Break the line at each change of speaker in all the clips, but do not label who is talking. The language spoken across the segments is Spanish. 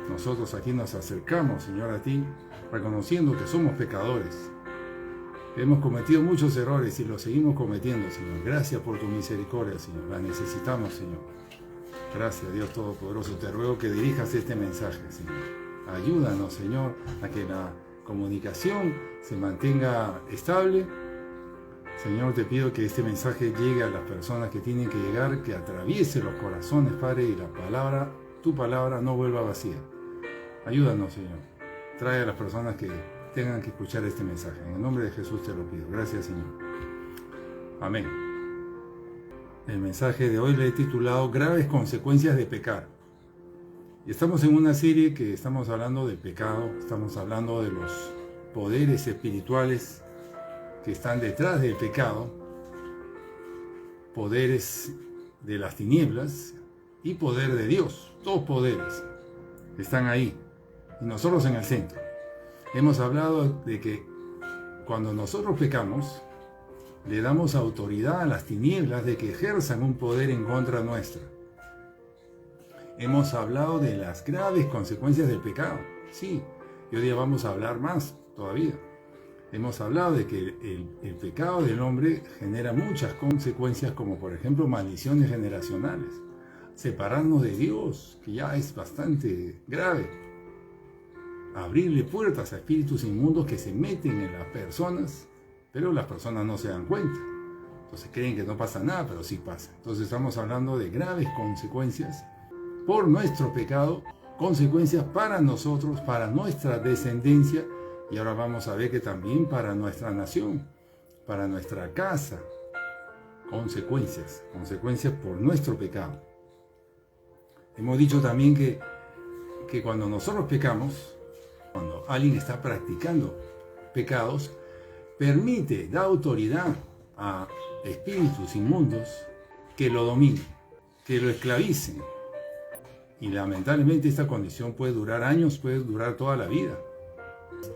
nosotros aquí nos acercamos, Señor, a ti, reconociendo que somos pecadores. Hemos cometido muchos errores y los seguimos cometiendo, Señor. Gracias por tu misericordia, Señor. La necesitamos, Señor. Gracias, Dios Todopoderoso. Te ruego que dirijas este mensaje, Señor. Ayúdanos, Señor, a que la comunicación se mantenga estable. Señor, te pido que este mensaje llegue a las personas que tienen que llegar, que atraviese los corazones, Padre, y la palabra, tu palabra, no vuelva vacía. Ayúdanos, Señor. Trae a las personas que tengan que escuchar este mensaje. En el nombre de Jesús te lo pido. Gracias, Señor. Amén. El mensaje de hoy le he titulado Graves consecuencias de pecar. Y estamos en una serie que estamos hablando del pecado, estamos hablando de los poderes espirituales que están detrás del pecado, poderes de las tinieblas y poder de Dios. Todos poderes están ahí y nosotros en el centro. Hemos hablado de que cuando nosotros pecamos, le damos autoridad a las tinieblas de que ejerzan un poder en contra nuestra. Hemos hablado de las graves consecuencias del pecado. Sí, y hoy día vamos a hablar más todavía. Hemos hablado de que el pecado del hombre genera muchas consecuencias, como por ejemplo maldiciones generacionales. Separarnos de Dios, que ya es bastante grave. Abrirle puertas a espíritus inmundos que se meten en las personas, pero las personas no se dan cuenta. Entonces creen que no pasa nada, pero sí pasa. Entonces estamos hablando de graves consecuencias por nuestro pecado, consecuencias para nosotros, para nuestra descendencia, y ahora vamos a ver que también para nuestra nación, para nuestra casa, consecuencias por nuestro pecado. Hemos dicho también que cuando nosotros pecamos, cuando alguien está practicando pecados, da autoridad a espíritus inmundos que lo dominen, que lo esclavicen. Y lamentablemente esta condición puede durar años, puede durar toda la vida.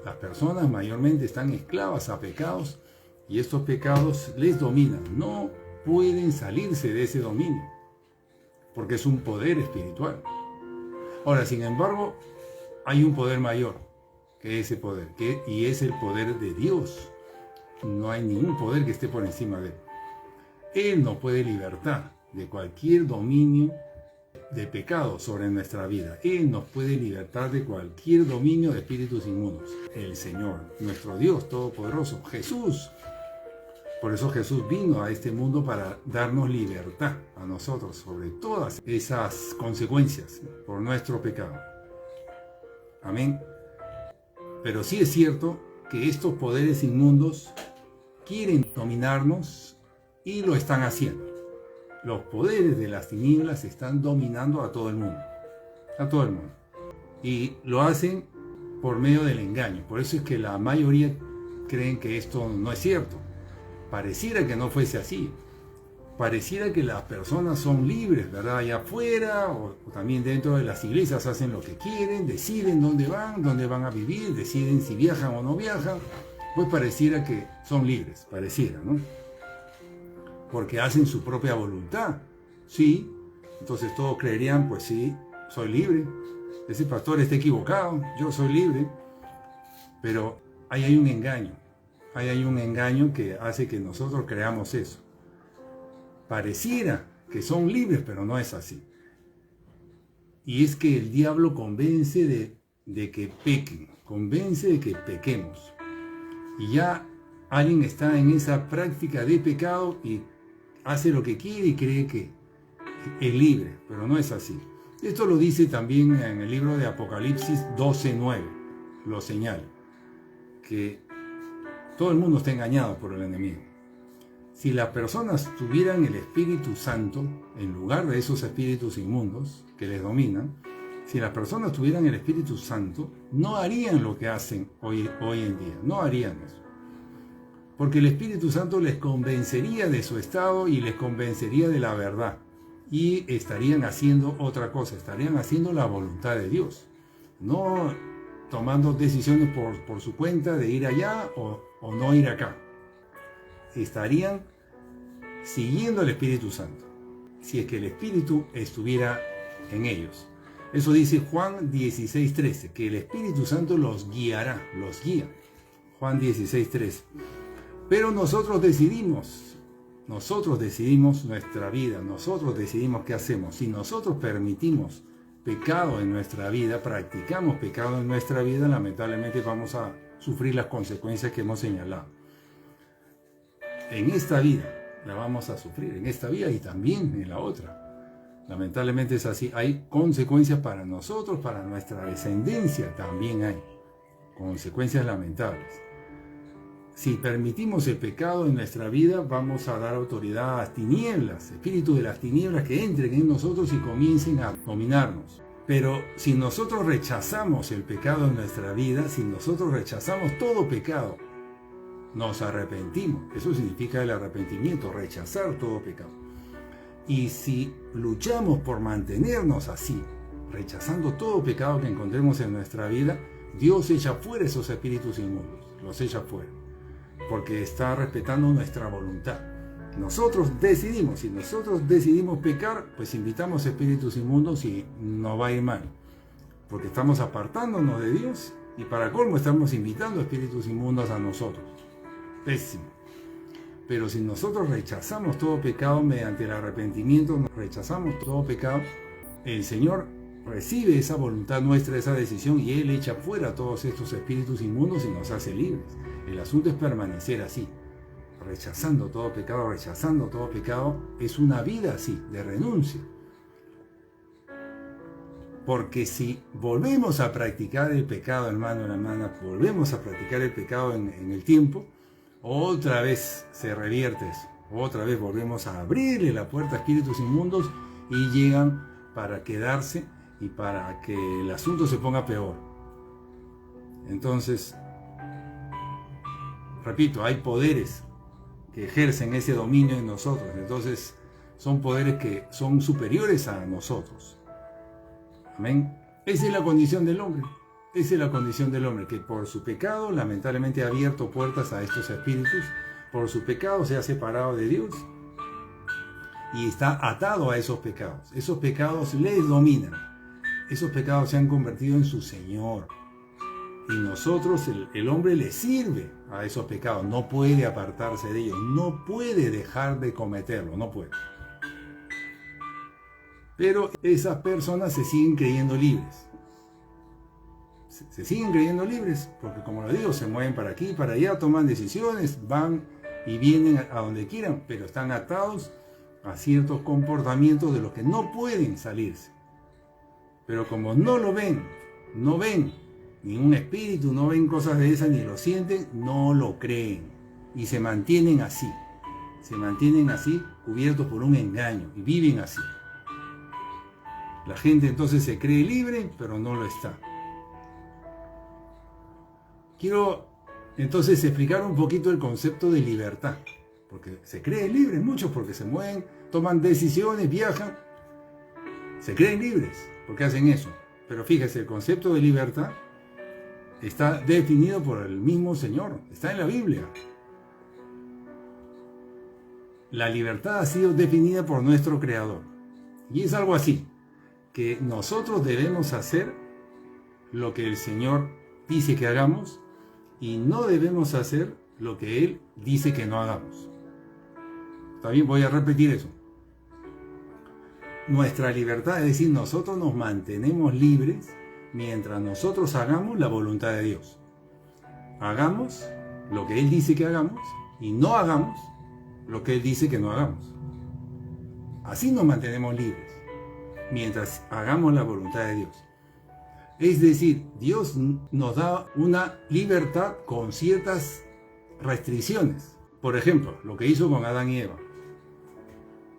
Las personas mayormente están esclavas a pecados y estos pecados les dominan. No pueden salirse de ese dominio porque es un poder espiritual. Ahora, sin embargo, hay un poder mayor que ese poder, y es el poder de Dios. No hay ningún poder que esté por encima de él. Él nos puede libertar de cualquier dominio de pecado sobre nuestra vida. Él nos puede libertar de cualquier dominio de espíritus inmundos. El Señor, nuestro Dios Todopoderoso, Jesús. Por eso Jesús vino a este mundo para darnos libertad a nosotros sobre todas esas consecuencias por nuestro pecado. Amén. Pero sí es cierto que estos poderes inmundos quieren dominarnos y lo están haciendo. Los poderes de las tinieblas están dominando a todo el mundo. A todo el mundo. Y lo hacen por medio del engaño. Por eso es que la mayoría creen que esto no es cierto. Pareciera que no fuese así. Pareciera que las personas son libres, ¿verdad? Allá afuera o también dentro de las iglesias hacen lo que quieren, deciden dónde van a vivir, deciden si viajan o no viajan. Pues pareciera que son libres, pareciera, ¿no? Porque hacen su propia voluntad. Sí, entonces todos creerían, pues sí, soy libre. Ese pastor está equivocado, yo soy libre. Pero ahí hay un engaño. Ahí hay un engaño que hace que nosotros creamos eso. Pareciera que son libres, pero no es así. Y es que el diablo convence de que pequen, convence de que pequemos. Y ya alguien está en esa práctica de pecado y hace lo que quiere y cree que es libre, pero no es así. Esto lo dice también en el libro de Apocalipsis 12:9, lo señala, que todo el mundo está engañado por el enemigo. Si las personas tuvieran el Espíritu Santo en lugar de esos espíritus inmundos que les dominan, si las personas tuvieran el Espíritu Santo, no harían lo que hacen hoy en día, no harían eso. Porque el Espíritu Santo les convencería de su estado y les convencería de la verdad. Y estarían haciendo otra cosa, estarían haciendo la voluntad de Dios. No tomando decisiones por su cuenta de ir allá o no ir acá. Estarían siguiendo al Espíritu Santo, si es que el Espíritu estuviera en ellos. Eso dice Juan 16:13, que el Espíritu Santo los guiará, los guía. Juan 16:13. Pero nosotros decidimos nuestra vida, nosotros decidimos qué hacemos. Si nosotros permitimos pecado en nuestra vida, practicamos pecado en nuestra vida, lamentablemente vamos a sufrir las consecuencias que hemos señalado. En esta vida la vamos a sufrir, en esta vida y también en la otra. Lamentablemente es así. Hay consecuencias para nosotros, para nuestra descendencia también hay consecuencias lamentables. Si permitimos el pecado en nuestra vida, vamos a dar autoridad a las tinieblas, espíritus de las tinieblas que entren en nosotros y comiencen a dominarnos. Pero si nosotros rechazamos el pecado en nuestra vida, si nosotros rechazamos todo pecado, nos arrepentimos. Eso significa el arrepentimiento, rechazar todo pecado. Y si luchamos por mantenernos así, rechazando todo pecado que encontremos en nuestra vida, Dios echa fuera esos espíritus inmundos, los echa fuera, porque está respetando nuestra voluntad. Nosotros decidimos, si nosotros decidimos pecar, pues invitamos espíritus inmundos y nos va a ir mal, porque estamos apartándonos de Dios y para colmo estamos invitando espíritus inmundos a nosotros. Pésimo. Pero si nosotros rechazamos todo pecado mediante el arrepentimiento, rechazamos todo pecado, el Señor recibe esa voluntad nuestra, esa decisión, y Él echa fuera todos estos espíritus inmundos y nos hace libres. El asunto es permanecer así, rechazando todo pecado, es una vida así, de renuncia. Porque si volvemos a practicar el pecado, hermano, hermana, volvemos a practicar el pecado en el tiempo, otra vez se revierte eso, otra vez volvemos a abrirle la puerta a espíritus inmundos y llegan para quedarse y para que el asunto se ponga peor. Entonces, repito, hay poderes que ejercen ese dominio en nosotros, entonces son poderes que son superiores a nosotros. Amén. Esa es la condición del hombre. Esa es la condición del hombre, que por su pecado lamentablemente ha abierto puertas a estos espíritus. Por su pecado se ha separado de Dios y está atado a esos pecados. Esos pecados les dominan. Esos pecados se han convertido en su Señor. Y nosotros, el hombre le sirve a esos pecados. No puede apartarse de ellos. No puede dejar de cometerlo. No puede. Pero esas personas se siguen creyendo libres. Se siguen creyendo libres, porque como lo digo, se mueven para aquí, para allá, toman decisiones, van y vienen a donde quieran, pero están atados a ciertos comportamientos de los que no pueden salirse. Pero como no lo ven, no ven ningún espíritu, no ven cosas de esas, ni lo sienten, no lo creen. Y se mantienen así, cubiertos por un engaño, y viven así. La gente entonces se cree libre, pero no lo está. Quiero entonces explicar un poquito el concepto de libertad, porque se creen libres muchos, porque se mueven, toman decisiones, viajan, se creen libres, porque hacen eso. Pero fíjese, el concepto de libertad está definido por el mismo Señor, está en la Biblia. La libertad ha sido definida por nuestro Creador, y es algo así, que nosotros debemos hacer lo que el Señor dice que hagamos, y no debemos hacer lo que Él dice que no hagamos. Está bien, voy a repetir eso. Nuestra libertad, es decir, nosotros nos mantenemos libres mientras nosotros hagamos la voluntad de Dios. Hagamos lo que Él dice que hagamos y no hagamos lo que Él dice que no hagamos. Así nos mantenemos libres mientras hagamos la voluntad de Dios. Es decir, Dios nos da una libertad con ciertas restricciones. Por ejemplo, lo que hizo con Adán y Eva.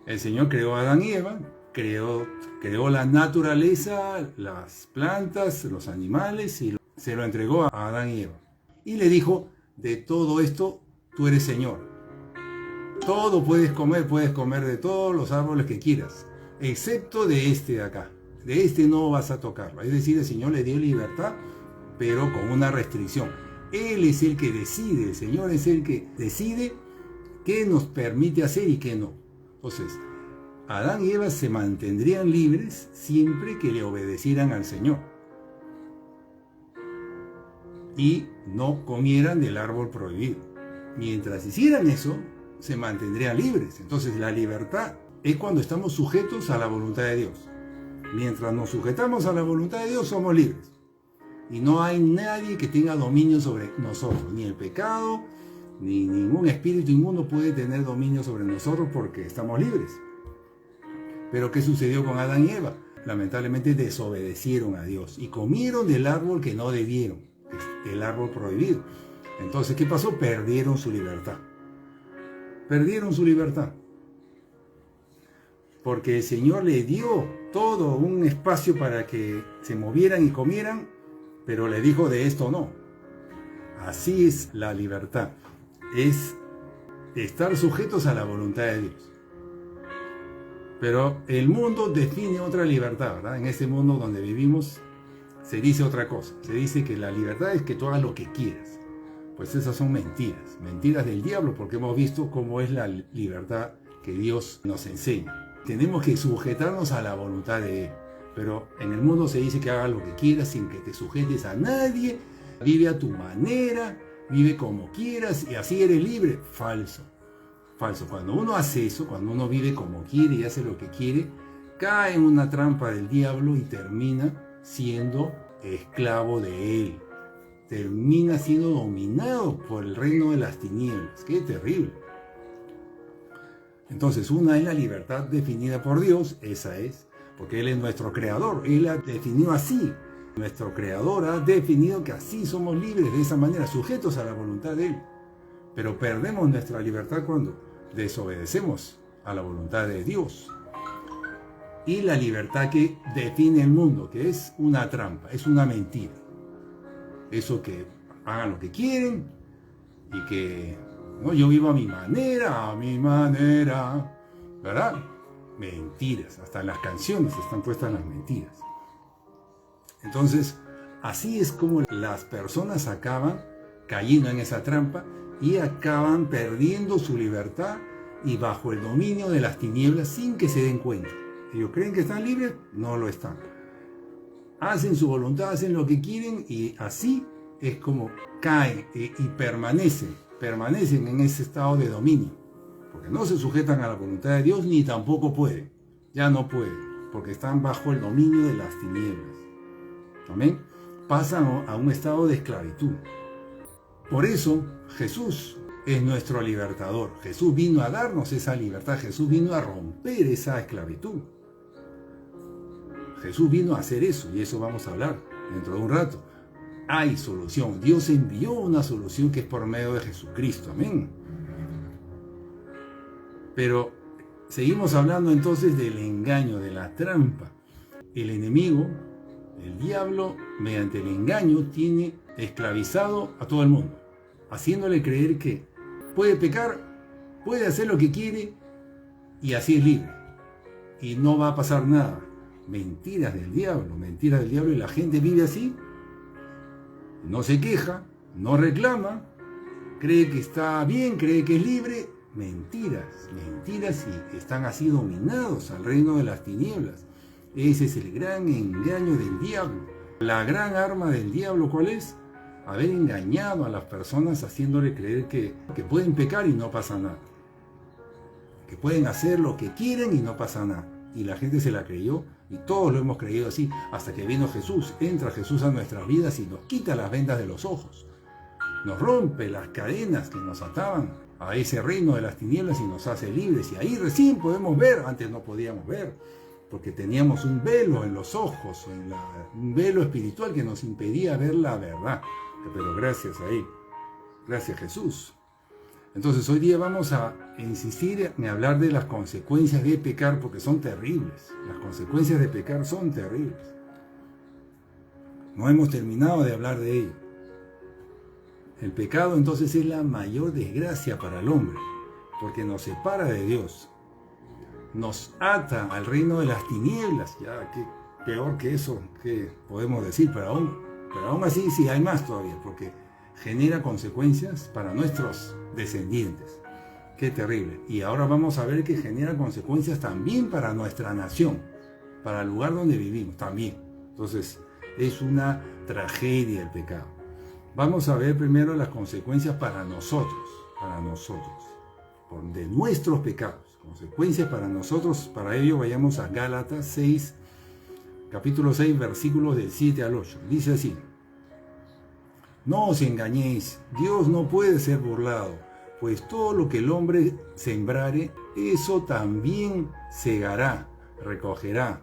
El Señor creó a Adán y Eva, creó la naturaleza, las plantas, los animales, y se lo entregó a Adán y Eva. Y le dijo, de todo esto tú eres Señor. Todo puedes comer de todos los árboles que quieras, excepto de este de acá. De este no vas a tocarlo. Es decir, el Señor le dio libertad, pero con una restricción. Él es el que decide, el Señor es el que decide qué nos permite hacer y qué no. Entonces, Adán y Eva se mantendrían libres siempre que le obedecieran al Señor y no comieran del árbol prohibido. Mientras hicieran eso, se mantendrían libres. Entonces la libertad es cuando estamos sujetos a la voluntad de Dios. Mientras nos sujetamos a la voluntad de Dios, somos libres. Y no hay nadie que tenga dominio sobre nosotros. Ni el pecado, ni ningún espíritu inmundo puede tener dominio sobre nosotros porque estamos libres. Pero ¿qué sucedió con Adán y Eva? Lamentablemente desobedecieron a Dios y comieron del árbol que no debieron, el árbol prohibido. Entonces, ¿qué pasó? Perdieron su libertad. Perdieron su libertad. Porque el Señor le dio todo un espacio para que se movieran y comieran, pero le dijo de esto no. Así es la libertad. Es estar sujetos a la voluntad de Dios. Pero el mundo define otra libertad, ¿verdad? En este mundo donde vivimos se dice otra cosa. Se dice que la libertad es que tú hagas lo que quieras. Pues esas son mentiras. Mentiras del diablo, porque hemos visto cómo es la libertad que Dios nos enseña. Tenemos que sujetarnos a la voluntad de Él. Pero en el mundo se dice que hagas lo que quieras sin que te sujetes a nadie. Vive a tu manera, vive como quieras y así eres libre. Falso. Falso. Cuando uno hace eso, cuando uno vive como quiere y hace lo que quiere, cae en una trampa del diablo y termina siendo esclavo de él. Termina siendo dominado por el reino de las tinieblas. ¡Qué terrible! Entonces, una es la libertad definida por Dios, esa es, porque Él es nuestro creador, Él la definió así. Nuestro creador ha definido que así somos libres, de esa manera, sujetos a la voluntad de Él. Pero perdemos nuestra libertad cuando desobedecemos a la voluntad de Dios. Y la libertad que define el mundo, que es una trampa, es una mentira. Eso que hagan lo que quieren y que no, yo vivo a mi manera, ¿verdad? Mentiras, hasta en las canciones están puestas las mentiras. Entonces, así es como las personas acaban cayendo en esa trampa y acaban perdiendo su libertad y bajo el dominio de las tinieblas sin que se den cuenta. Ellos creen que están libres, no lo están. Hacen su voluntad, hacen lo que quieren y así es como caen y permanecen en ese estado de dominio. Porque no se sujetan a la voluntad de Dios ni tampoco pueden. Ya no pueden, porque están bajo el dominio de las tinieblas. Amén. Pasan a un estado de esclavitud. Por eso Jesús es nuestro libertador. Jesús vino a darnos esa libertad. Jesús vino a romper esa esclavitud. Jesús vino a hacer eso y eso vamos a hablar dentro de un rato. Hay solución. Dios envió una solución que es por medio de Jesucristo. Amén. Pero seguimos hablando entonces del engaño, de la trampa. El enemigo, el diablo, mediante el engaño, tiene esclavizado a todo el mundo, haciéndole creer que puede pecar, puede hacer lo que quiere y así es libre. Y no va a pasar nada. Mentiras del diablo y la gente vive así. No se queja, no reclama, cree que está bien, cree que es libre. Mentiras y están así dominados al reino de las tinieblas. Ese es el gran engaño del diablo. La gran arma del diablo, ¿cuál es? Haber engañado a las personas haciéndole creer que pueden pecar y no pasa nada. Que pueden hacer lo que quieren y no pasa nada. Y la gente se la creyó y todos lo hemos creído así hasta que vino Jesús. Entra Jesús a nuestras vidas y nos quita las vendas de los ojos. Nos rompe las cadenas que nos ataban a ese reino de las tinieblas y nos hace libres. Y ahí recién podemos ver, antes no podíamos ver, porque teníamos un velo en los ojos, un velo espiritual que nos impedía ver la verdad. Pero gracias a Él, gracias a Jesús. Entonces hoy día vamos a insistir en hablar de las consecuencias de pecar, porque son terribles. Las consecuencias de pecar son terribles. No hemos terminado de hablar de ello. El pecado entonces es la mayor desgracia para el hombre, porque nos separa de Dios, nos ata al reino de las tinieblas. Ya, qué peor que eso, que podemos decir, pero aún así sí hay más todavía, porque genera consecuencias para nuestros descendientes. Qué terrible. Y ahora vamos a ver que genera consecuencias también para nuestra nación, para el lugar donde vivimos también. Entonces, es una tragedia el pecado. Vamos a ver primero las consecuencias para nosotros, de nuestros pecados. Consecuencias para nosotros. Para ello vayamos a Gálatas 6, capítulo 6, versículos del 7 al 8. Dice así: no os engañéis, Dios no puede ser burlado, pues todo lo que el hombre sembrare, eso también segará, recogerá.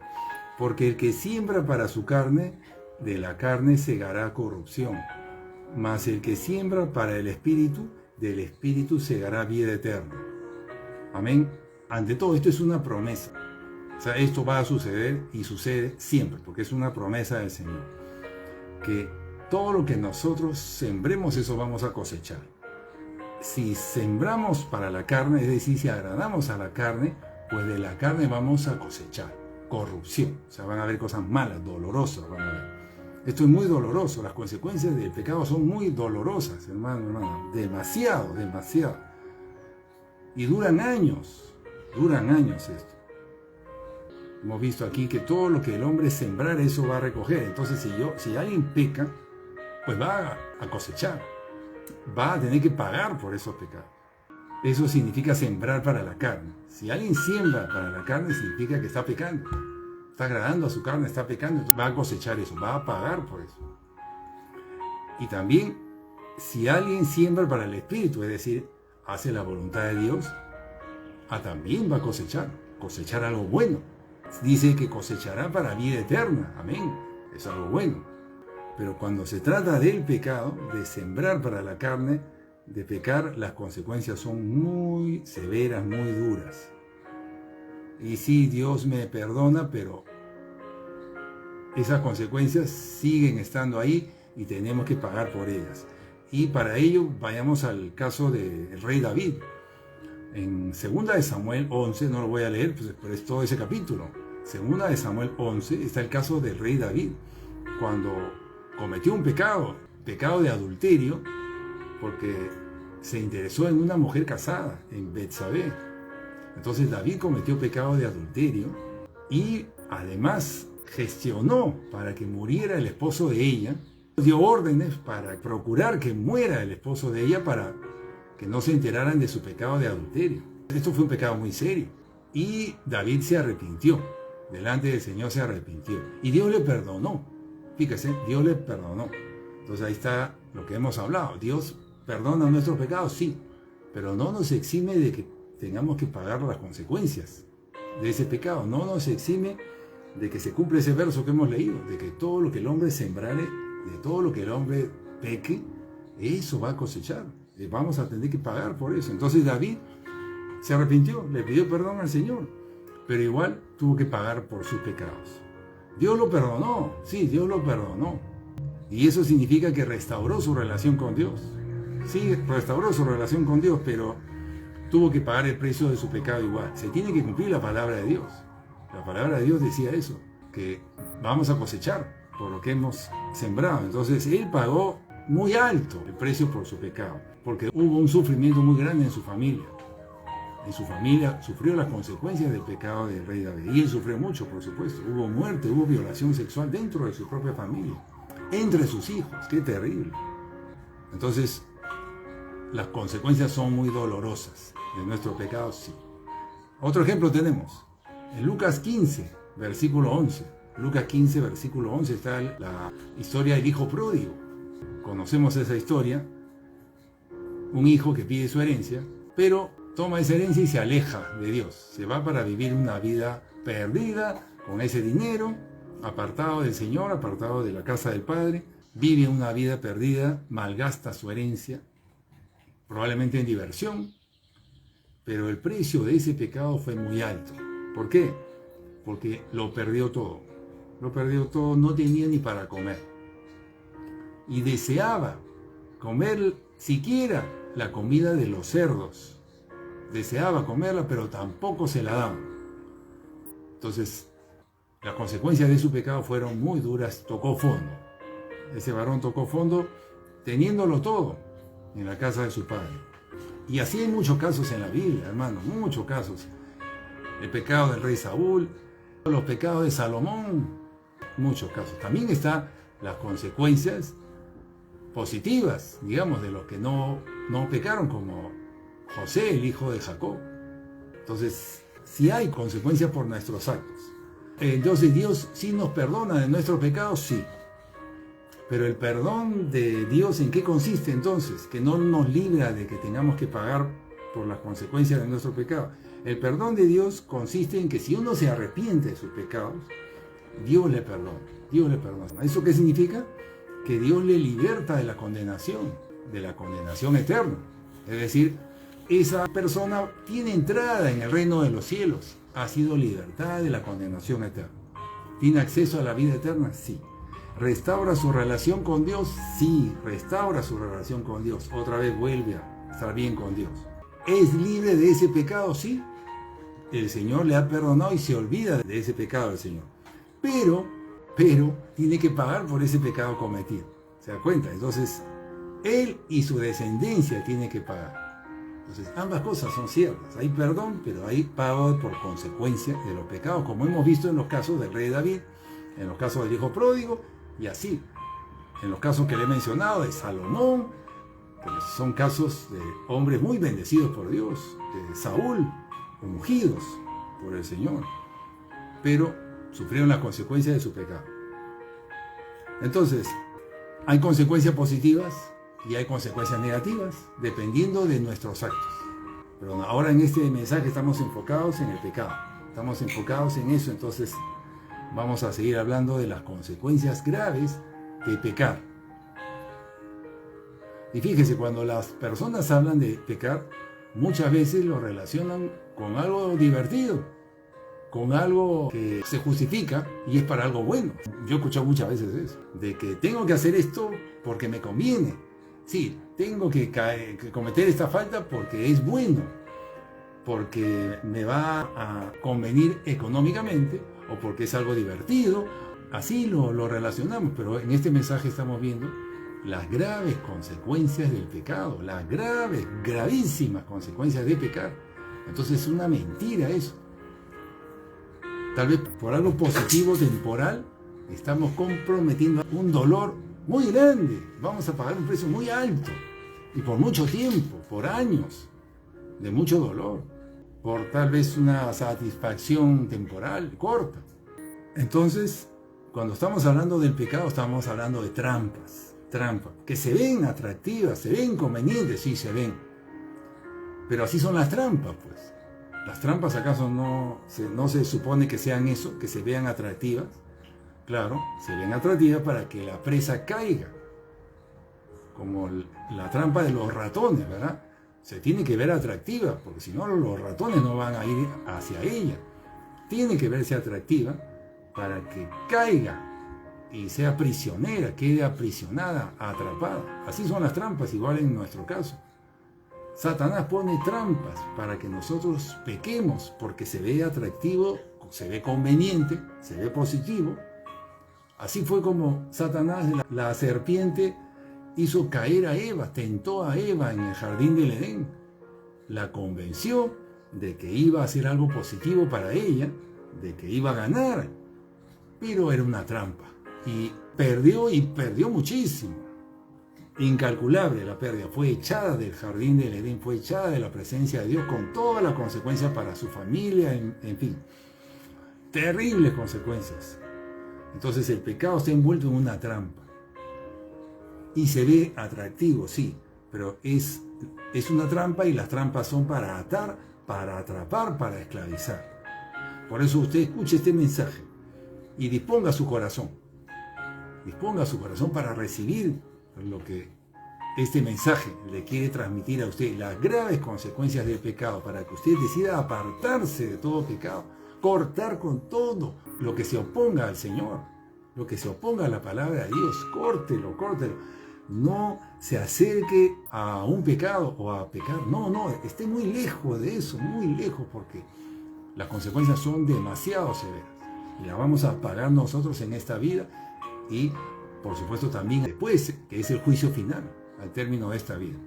Porque el que siembra para su carne, de la carne segará corrupción. Mas el que siembra para el Espíritu, del Espíritu segará vida eterna. Amén. Ante todo, esto es una promesa. O sea, esto va a suceder y sucede siempre, porque es una promesa del Señor. Que todo lo que nosotros sembremos, eso vamos a cosechar. Si sembramos para la carne, es decir, si agradamos a la carne, pues de la carne vamos a cosechar corrupción. O sea, van a haber cosas malas, dolorosas, van a ver. Esto es muy doloroso. Las consecuencias del pecado son muy dolorosas, hermano. Demasiado. Y duran años esto. Hemos visto aquí que todo lo que el hombre sembrar, eso va a recoger. Entonces, si alguien peca, pues va a cosechar. Va a tener que pagar por esos pecados. Eso significa sembrar para la carne. Si alguien siembra para la carne, significa que está pecando. Está agradando a su carne, está pecando. Va a cosechar eso, va a pagar por eso. Y también, si alguien siembra para el Espíritu, es decir, hace la voluntad de Dios, también va a cosechar algo bueno. Dice que cosechará para vida eterna. Amén. Es algo bueno. Pero cuando se trata del pecado, de sembrar para la carne, de pecar, las consecuencias son muy severas, muy duras. Y sí, Dios me perdona, pero esas consecuencias siguen estando ahí y tenemos que pagar por ellas. Y para ello vayamos al caso del rey David. En 2 de Samuel 11, no lo voy a leer, pero es todo ese capítulo. 2 de Samuel 11 está el caso del rey David, cuando cometió un pecado de adulterio, porque se interesó en una mujer casada, en Betsabé. Entonces David cometió pecado de adulterio y además gestionó para que muriera el esposo de ella, dio órdenes para procurar que muera el esposo de ella para que no se enteraran de su pecado de adulterio. Esto fue un pecado muy serio y David se arrepintió, delante del Señor se arrepintió y Dios le perdonó. Fíjese, Dios le perdonó. Entonces ahí está lo que hemos hablado. Dios perdona nuestros pecados, sí, pero no nos exime de que tengamos que pagar las consecuencias de ese pecado. No nos exime de que se cumpla ese verso que hemos leído, de que todo lo que el hombre sembrare, de todo lo que el hombre peque, eso va a cosechar. Vamos a tener que pagar por eso. Entonces David se arrepintió, le pidió perdón al Señor, pero igual tuvo que pagar por sus pecados. Dios lo perdonó, sí, Dios lo perdonó. Y eso significa que restauró su relación con Dios. Sí, restauró su relación con Dios, pero tuvo que pagar el precio de su pecado igual. Se tiene que cumplir la palabra de Dios. La palabra de Dios decía eso, que vamos a cosechar por lo que hemos sembrado. Entonces él pagó muy alto el precio por su pecado, porque hubo un sufrimiento muy grande en su familia. En su familia sufrió las consecuencias del pecado del rey David. Y él sufrió mucho, por supuesto. Hubo muerte, hubo violación sexual dentro de su propia familia, entre sus hijos. ¡Qué terrible! Entonces, las consecuencias son muy dolorosas de nuestro pecado, sí. Otro ejemplo tenemos. En Lucas 15, versículo 11. Lucas 15, versículo 11 está la historia del hijo pródigo. Conocemos esa historia. Un hijo que pide su herencia, pero toma esa herencia y se aleja de Dios. Se va para vivir una vida perdida con ese dinero, apartado del Señor, apartado de la casa del Padre. Vive una vida perdida, malgasta su herencia, probablemente en diversión, pero el precio de ese pecado fue muy alto. ¿Por qué? Porque lo perdió todo. Lo perdió todo, no tenía ni para comer. Y deseaba comer siquiera la comida de los cerdos. Deseaba comerla, pero tampoco se la daban. Entonces, las consecuencias de su pecado fueron muy duras. Tocó fondo. Ese varón tocó fondo teniéndolo todo en la casa de su padre. Y así hay muchos casos en la Biblia, hermano, muchos casos. El pecado del rey Saúl, los pecados de Salomón, muchos casos. También están las consecuencias positivas, digamos, de los que no pecaron, como José, el hijo de Jacob. Entonces, sí hay consecuencias por nuestros actos. Entonces, Dios sí nos perdona de nuestros pecados, sí. Pero el perdón de Dios, ¿en qué consiste entonces? Que no nos libra de que tengamos que pagar por las consecuencias de nuestro pecado. El perdón de Dios consiste en que si uno se arrepiente de sus pecados, Dios le perdona. Dios le perdona. ¿Eso qué significa? Que Dios le liberta de la condenación eterna. Es decir, esa persona tiene entrada en el reino de los cielos, ha sido libertada de la condenación eterna. ¿Tiene acceso a la vida eterna? Sí. ¿Restaura su relación con Dios? Sí, restaura su relación con Dios. Otra vez vuelve a estar bien con Dios. ¿Es libre de ese pecado? Sí. El Señor le ha perdonado y se olvida de ese pecado del Señor. Pero tiene que pagar por ese pecado cometido. ¿Se da cuenta? Entonces, él y su descendencia tienen que pagar. Entonces, ambas cosas son ciertas. Hay perdón, pero hay pago por consecuencia de los pecados, como hemos visto en los casos del rey David, en los casos del hijo pródigo, y así. En los casos que le he mencionado, de Salomón, que son casos de hombres muy bendecidos por Dios, de Saúl, ungidos por el Señor, pero sufrieron las consecuencias de su pecado. Entonces, hay consecuencias positivas y hay consecuencias negativas, dependiendo de nuestros actos. Pero ahora en este mensaje estamos enfocados en el pecado, estamos enfocados en eso. Entonces vamos a seguir hablando de las consecuencias graves de pecar. Y fíjese, cuando las personas hablan de pecar, muchas veces lo relacionan con algo divertido, con algo que se justifica y es para algo bueno. Yo he escuchado muchas veces eso, de que tengo que hacer esto porque me conviene. Sí, tengo que cometer esta falta porque es bueno, porque me va a convenir económicamente o porque es algo divertido. Así lo relacionamos, pero en este mensaje estamos viendo las graves consecuencias del pecado, las gravísimas consecuencias de pecar. Entonces es una mentira eso. Tal vez por algo positivo temporal estamos comprometiendo un dolor muy grande. Vamos a pagar un precio muy alto y por mucho tiempo, por años de mucho dolor, por tal vez una satisfacción temporal corta. Entonces, cuando estamos hablando del pecado, estamos hablando de trampas que se ven atractivas, se ven convenientes, sí se ven, pero así son las trampas, pues. Las trampas, ¿acaso no se supone que sean eso, que se vean atractivas? Claro, se ven atractivas para que la presa caiga, como la trampa de los ratones, ¿verdad? Se tiene que ver atractiva, porque si no los ratones no van a ir hacia ella. Tiene que verse atractiva para que caiga y sea prisionera, quede aprisionada, atrapada. Así son las trampas, igual en nuestro caso. Satanás pone trampas para que nosotros pequemos, porque se ve atractivo, se ve conveniente, se ve positivo. Así fue como Satanás, la serpiente, hizo caer a Eva, tentó a Eva en el jardín del Edén. La convenció de que iba a hacer algo positivo para ella, de que iba a ganar, pero era una trampa. Y perdió muchísimo. Incalculable la pérdida. Fue echada del jardín del Edén, fue echada de la presencia de Dios con todas las consecuencias para su familia, en fin. Terribles consecuencias. Entonces el pecado está envuelto en una trampa. Y se ve atractivo, sí, pero es una trampa, y las trampas son para atar, para atrapar, para esclavizar. Por eso usted escuche este mensaje y disponga su corazón. Disponga su corazón para recibir lo que este mensaje le quiere transmitir a usted, las graves consecuencias del pecado, para que usted decida apartarse de todo pecado, cortar con todo lo que se oponga al Señor, lo que se oponga a la palabra de Dios. Córtelo. No se acerque a un pecado o a pecar. No, esté muy lejos de eso, muy lejos, porque las consecuencias son demasiado severas y las vamos a pagar nosotros en esta vida y, por supuesto, también después, que es el juicio final, al término de esta vida.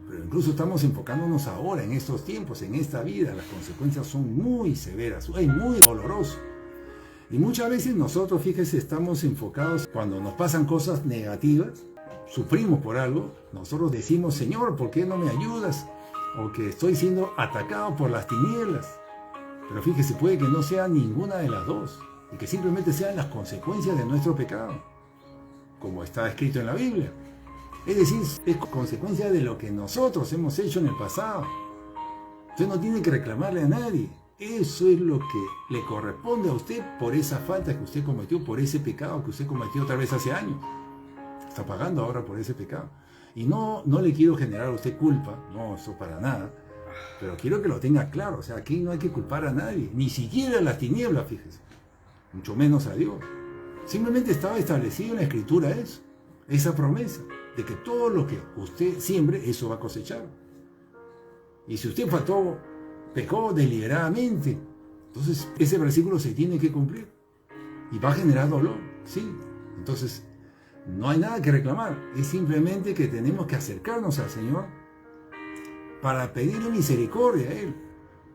Pero incluso estamos enfocándonos ahora, en estos tiempos, en esta vida. Las consecuencias son muy severas, muy dolorosas. Y muchas veces nosotros, fíjese, estamos enfocados cuando nos pasan cosas negativas, sufrimos por algo, nosotros decimos, Señor, ¿por qué no me ayudas? O que estoy siendo atacado por las tinieblas. Pero fíjese, puede que no sea ninguna de las dos, y que simplemente sean las consecuencias de nuestro pecado, como está escrito en la Biblia. Es decir, es consecuencia de lo que nosotros hemos hecho en el pasado. Usted no tiene que reclamarle a nadie. Eso es lo que le corresponde a usted por esa falta que usted cometió, por ese pecado que usted cometió otra vez hace años. Está pagando ahora por ese pecado. Y no le quiero generar a usted culpa, no, eso para nada. Pero quiero que lo tenga claro. O sea, aquí no hay que culpar a nadie, ni siquiera a las tinieblas, fíjese. Mucho menos a Dios. Simplemente estaba establecido en la Escritura eso, esa promesa, de que todo lo que usted siembre, eso va a cosechar. Y si usted pecó deliberadamente, entonces ese versículo se tiene que cumplir. Y va a generar dolor, sí. Entonces, no hay nada que reclamar. Es simplemente que tenemos que acercarnos al Señor para pedirle misericordia a Él,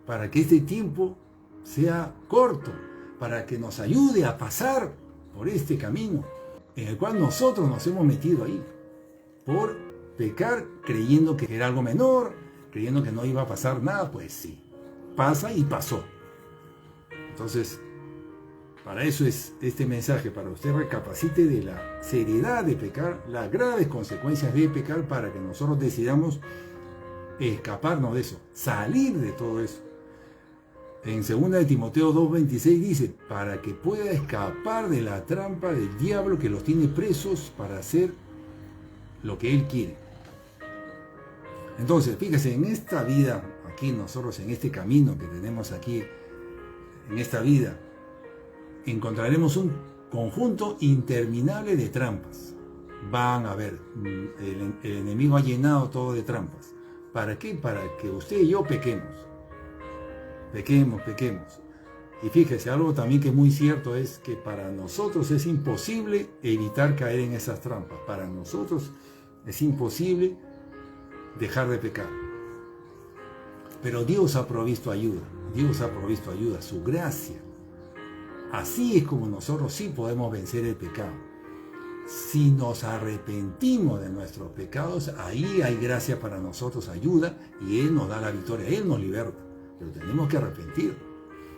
para que este tiempo sea corto, para que nos ayude a pasar por este camino en el cual nosotros nos hemos metido ahí, por pecar creyendo que era algo menor, creyendo que no iba a pasar nada. Pues sí, pasa y pasó. Entonces, para eso es este mensaje, para usted recapacite de la seriedad de pecar, las graves consecuencias de pecar, para que nosotros decidamos escaparnos de eso, salir de todo eso. En 2 de Timoteo 2:26 dice, para que pueda escapar de la trampa del diablo que los tiene presos para hacer lo que él quiere. Entonces, fíjese, en esta vida, aquí nosotros, en este camino que tenemos aquí, en esta vida, encontraremos un conjunto interminable de trampas. Van a ver, el enemigo ha llenado todo de trampas. ¿Para qué? Para que usted y yo pequemos. Pequemos. Y fíjese, algo también que es muy cierto es que para nosotros es imposible evitar caer en esas trampas. Para nosotros es imposible dejar de pecar. Pero Dios ha provisto ayuda. Dios ha provisto ayuda, su gracia. Así es como nosotros sí podemos vencer el pecado. Si nos arrepentimos de nuestros pecados, ahí hay gracia para nosotros, ayuda, y Él nos da la victoria, Él nos liberta. Pero tenemos que arrepentir.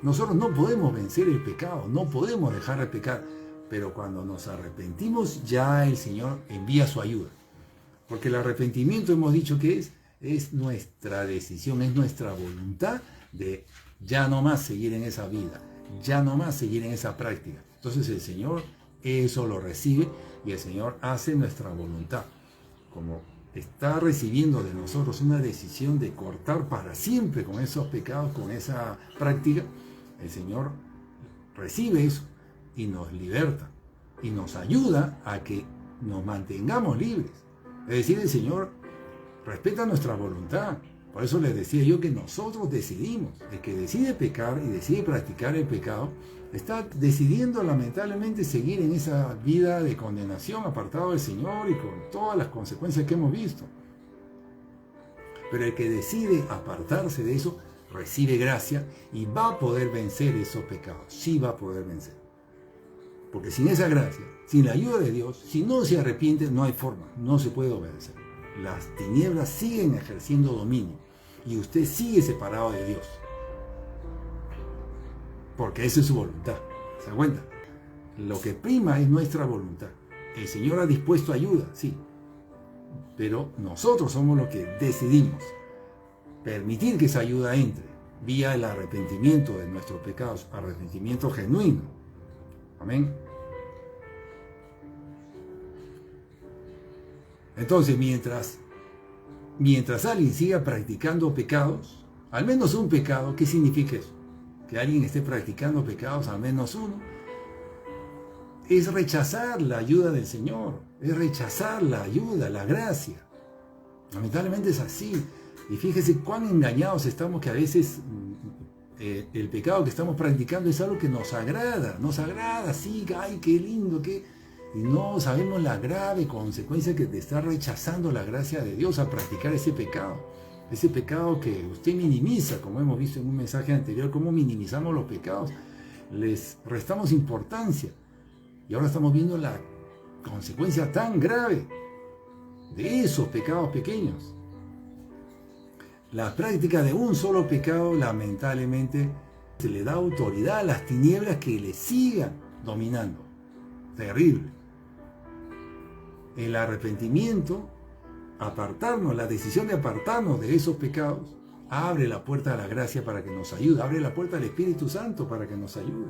Nosotros no podemos vencer el pecado, no podemos dejar de pecar, pero cuando nos arrepentimos, ya el Señor envía su ayuda. Porque el arrepentimiento, hemos dicho que es nuestra decisión, es nuestra voluntad de ya no más seguir en esa vida, ya no más seguir en esa práctica. Entonces el Señor eso lo recibe y el Señor hace nuestra voluntad. Como está recibiendo de nosotros una decisión de cortar para siempre con esos pecados, con esa práctica, el Señor recibe eso y nos liberta y nos ayuda a que nos mantengamos libres. Es decir, el Señor respeta nuestra voluntad. Por eso les decía yo que nosotros decidimos. El que decide pecar y decide practicar el pecado está decidiendo lamentablemente seguir en esa vida de condenación, apartado del Señor y con todas las consecuencias que hemos visto. Pero el que decide apartarse de eso recibe gracia y va a poder vencer esos pecados. Sí va a poder vencer. Porque sin esa gracia, sin la ayuda de Dios, si no se arrepiente, no hay forma, no se puede obedecer. Las tinieblas siguen ejerciendo dominio y usted sigue separado de Dios. Porque esa es su voluntad. ¿Se da cuenta? Lo que prima es nuestra voluntad. El Señor ha dispuesto ayuda, sí. Pero nosotros somos los que decidimos permitir que esa ayuda entre vía el arrepentimiento de nuestros pecados, arrepentimiento genuino. Amén. Entonces, mientras alguien siga practicando pecados, al menos un pecado, ¿qué significa eso? Que alguien esté practicando pecados, al menos uno, es rechazar la ayuda del Señor, es rechazar la ayuda, la gracia. Lamentablemente es así. Y fíjese cuán engañados estamos, que a veces el pecado que estamos practicando es algo que nos agrada, sí, ay, qué lindo, Y no sabemos la grave consecuencia que te está rechazando la gracia de Dios al practicar ese pecado. Ese pecado que usted minimiza, como hemos visto en un mensaje anterior, cómo minimizamos los pecados. Les restamos importancia. Y ahora estamos viendo la consecuencia tan grave de esos pecados pequeños. La práctica de un solo pecado, lamentablemente, se le da autoridad a las tinieblas que le sigan dominando. Terrible. El arrepentimiento, apartarnos, la decisión de apartarnos de esos pecados, abre la puerta a la gracia para que nos ayude, abre la puerta al Espíritu Santo para que nos ayude.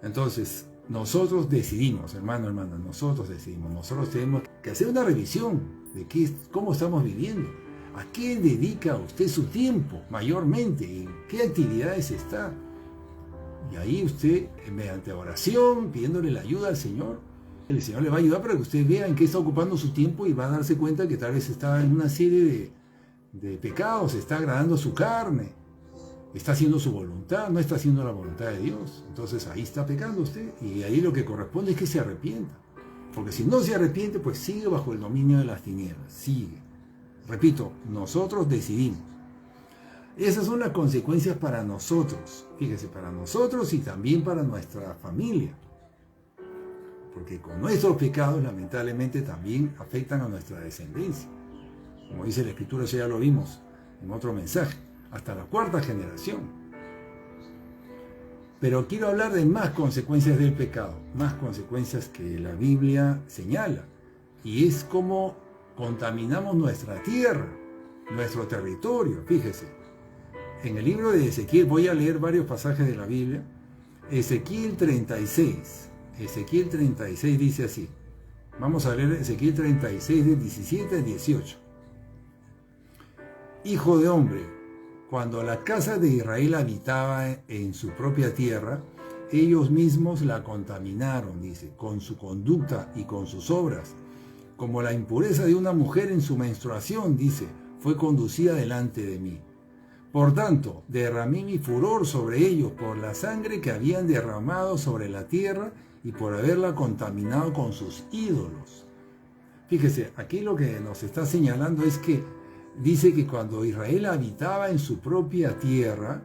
Entonces, nosotros decidimos, hermano, nosotros decidimos, nosotros tenemos que hacer una revisión de cómo estamos viviendo, a qué dedica usted su tiempo mayormente, en qué actividades está. Y ahí usted, mediante oración, pidiéndole la ayuda al Señor, el Señor le va a ayudar para que usted vea en qué está ocupando su tiempo y va a darse cuenta que tal vez está en una serie de pecados, está agradando su carne, está haciendo su voluntad, no está haciendo la voluntad de Dios. Entonces ahí está pecando usted y ahí lo que corresponde es que se arrepienta. Porque si no se arrepiente, pues sigue bajo el dominio de las tinieblas, sigue. Repito, nosotros decidimos. Esas son las consecuencias para nosotros, fíjese, para nosotros y también para nuestra familia. Porque con nuestros pecados, lamentablemente, también afectan a nuestra descendencia. Como dice la Escritura, ya lo vimos en otro mensaje, hasta la 4ª generación. Pero quiero hablar de más consecuencias del pecado, más consecuencias que la Biblia señala. Y es cómo contaminamos nuestra tierra, nuestro territorio, fíjese. En el libro de Ezequiel, voy a leer varios pasajes de la Biblia. Ezequiel 36 dice así. Vamos a leer Ezequiel 36 del 17 al 18. Hijo de hombre, cuando la casa de Israel habitaba en su propia tierra, ellos mismos la contaminaron, dice, con su conducta y con sus obras. Como la impureza de una mujer en su menstruación, dice, fue conducida delante de mí. Por tanto, derramé mi furor sobre ellos por la sangre que habían derramado sobre la tierra y por haberla contaminado con sus ídolos. Fíjese, aquí lo que nos está señalando es que dice que cuando Israel habitaba en su propia tierra,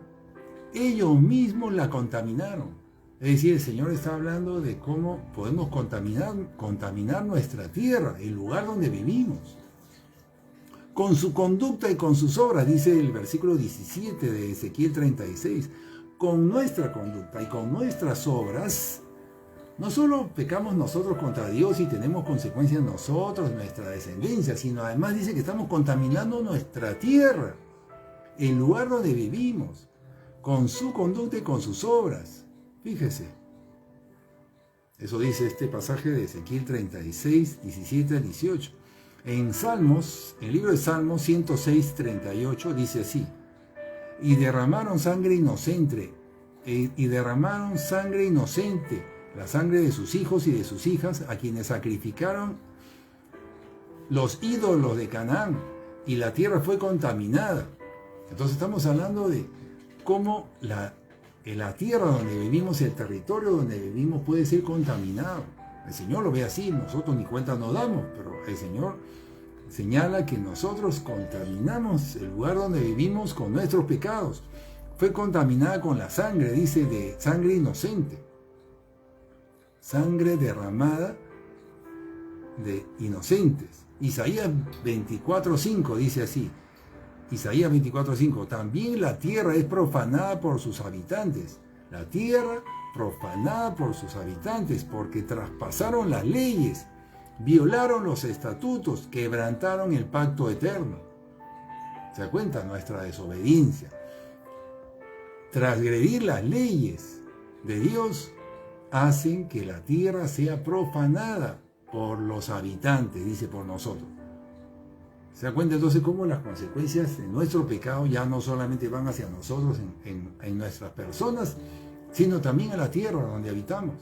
ellos mismos la contaminaron. Es decir, el Señor está hablando de cómo podemos contaminar nuestra tierra, el lugar donde vivimos. Con su conducta y con sus obras, dice el versículo 17 de Ezequiel 36, con nuestra conducta y con nuestras obras, no solo pecamos nosotros contra Dios y tenemos consecuencias nosotros, nuestra descendencia, sino además dice que estamos contaminando nuestra tierra, el lugar donde vivimos, con su conducta y con sus obras. Fíjese. Eso dice este pasaje de Ezequiel 36, 17 al 18. En Salmos, el libro de Salmos 106, 38 dice así: y derramaron sangre inocente, la sangre de sus hijos y de sus hijas, a quienes sacrificaron los ídolos de Canaán, y la tierra fue contaminada. Entonces estamos hablando de cómo la tierra donde vivimos, el territorio donde vivimos puede ser contaminado. El Señor lo ve así, nosotros ni cuenta nos damos, pero el Señor señala que nosotros contaminamos el lugar donde vivimos con nuestros pecados. Fue contaminada con la sangre, dice, de sangre inocente. Sangre derramada de inocentes. Isaías 24:5 dice así. Isaías 24:5. También la tierra es profanada por sus habitantes. La tierra profanada por sus habitantes, porque traspasaron las leyes, violaron los estatutos, quebrantaron el pacto eterno. ¿Se da cuenta? Nuestra desobediencia. Transgredir las leyes de Dios hacen que la tierra sea profanada por los habitantes, dice, por nosotros. ¿Se da cuenta entonces cómo las consecuencias de nuestro pecado ya no solamente van hacia nosotros en nuestras personas, sino también a la tierra donde habitamos?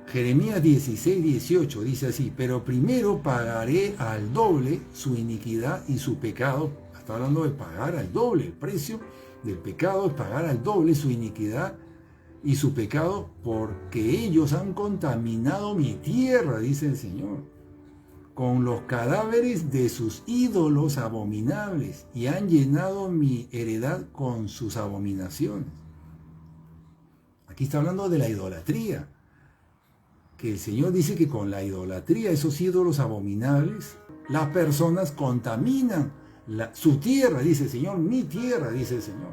Jeremías 16:18 dice así: pero primero pagaré al doble su iniquidad y su pecado. Está hablando de pagar al doble. El precio del pecado es pagar al doble su iniquidad y su pecado, porque ellos han contaminado mi tierra, dice el Señor, con los cadáveres de sus ídolos abominables, y han llenado mi heredad con sus abominaciones. Aquí está hablando de la idolatría, que el Señor dice que con la idolatría, esos ídolos abominables, las personas contaminan su tierra, dice el Señor, mi tierra, dice el Señor.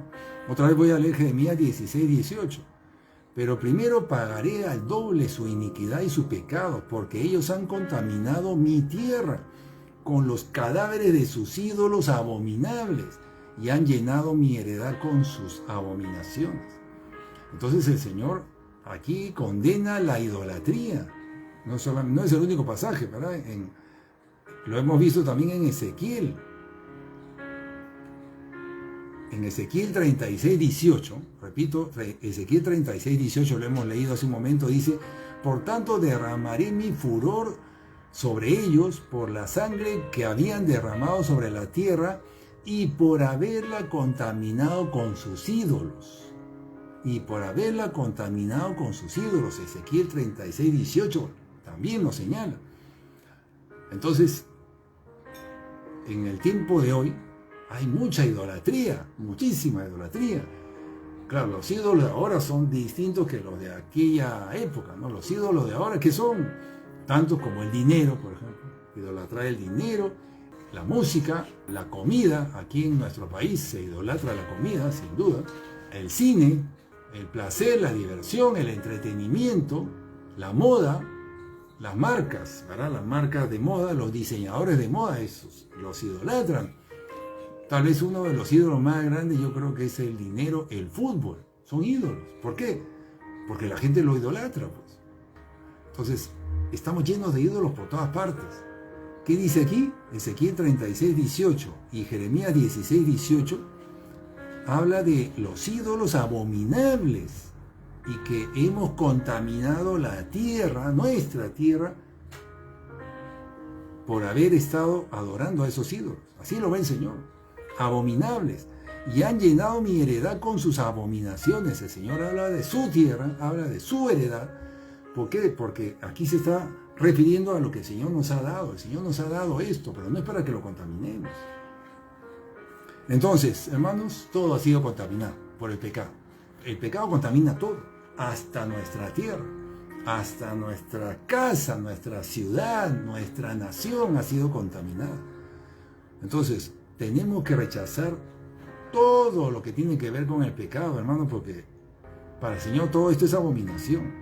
Otra vez voy a leer Jeremías 16, 18. Pero primero pagaré al doble su iniquidad y su pecado, porque ellos han contaminado mi tierra con los cadáveres de sus ídolos abominables y han llenado mi heredad con sus abominaciones. Entonces el Señor aquí condena la idolatría. No es el único pasaje, ¿verdad? Lo hemos visto también en Ezequiel. En Ezequiel 36, 18, repito, Ezequiel 36, 18, lo hemos leído hace un momento, dice: por tanto derramaré mi furor sobre ellos por la sangre que habían derramado sobre la tierra y por haberla contaminado con sus ídolos. Y por haberla contaminado con sus ídolos. Ezequiel 36, 18 también lo señala. Entonces, en el tiempo de hoy, hay mucha idolatría, muchísima idolatría. Claro, los ídolos de ahora son distintos que los de aquella época, ¿no? Los ídolos de ahora, que son tantos como el dinero, por ejemplo. Idolatrar el dinero, la música, la comida. Aquí en nuestro país se idolatra la comida, sin duda. El cine, el placer, la diversión, el entretenimiento, la moda, las marcas, ¿verdad? Las marcas de moda, los diseñadores de moda, esos los idolatran. Tal vez uno de los ídolos más grandes yo creo que es el dinero, el fútbol. Son ídolos. ¿Por qué? Porque la gente lo idolatra, pues. Entonces, estamos llenos de ídolos por todas partes. ¿Qué dice aquí? Ezequiel 36, 18 y Jeremías 16, 18 habla de los ídolos abominables y que hemos contaminado la tierra, nuestra tierra, por haber estado adorando a esos ídolos. Así lo ve el Señor. Abominables, y han llenado mi heredad con sus abominaciones. El Señor habla de su tierra, habla de su heredad. ¿Por qué? Porque aquí se está refiriendo a lo que el Señor nos ha dado. El Señor nos ha dado esto, pero no es para que lo contaminemos. Entonces, hermanos, todo ha sido contaminado por el pecado. El pecado contamina todo, hasta nuestra tierra, hasta nuestra casa, nuestra ciudad, nuestra nación ha sido contaminada. Entonces, tenemos que rechazar todo lo que tiene que ver con el pecado, hermano, porque para el Señor todo esto es abominación.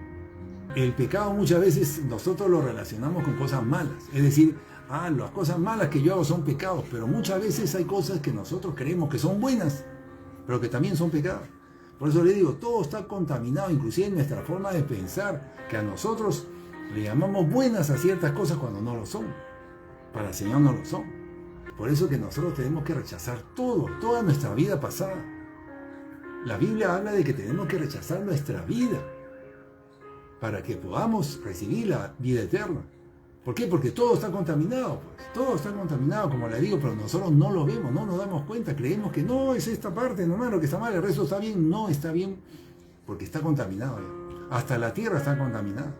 El pecado muchas veces nosotros lo relacionamos con cosas malas. Es decir, las cosas malas que yo hago son pecados, pero muchas veces hay cosas que nosotros creemos que son buenas, pero que también son pecados. Por eso le digo, todo está contaminado, inclusive en nuestra forma de pensar, que a nosotros le llamamos buenas a ciertas cosas cuando no lo son. Para el Señor no lo son. Por eso que nosotros tenemos que rechazar todo, toda nuestra vida pasada. La Biblia habla de que tenemos que rechazar nuestra vida para que podamos recibir la vida eterna. ¿Por qué? Porque todo está contaminado, pues. Todo está contaminado, como le digo, pero nosotros no lo vemos, no nos damos cuenta. Creemos que no, es esta parte nomás lo que está mal, el resto está bien. No está bien, porque está contaminado ya. Hasta la tierra está contaminada.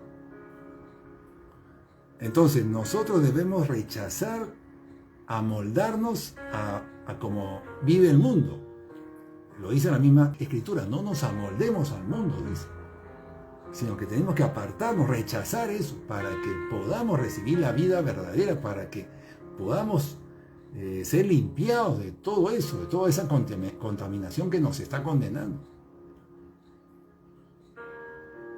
Entonces, nosotros debemos rechazar amoldarnos a cómo vive el mundo. Lo dice la misma Escritura, no nos amoldemos al mundo, dice, sino que tenemos que apartarnos, rechazar eso, para que podamos recibir la vida verdadera, para que podamos ser limpiados de todo eso, de toda esa contaminación que nos está condenando.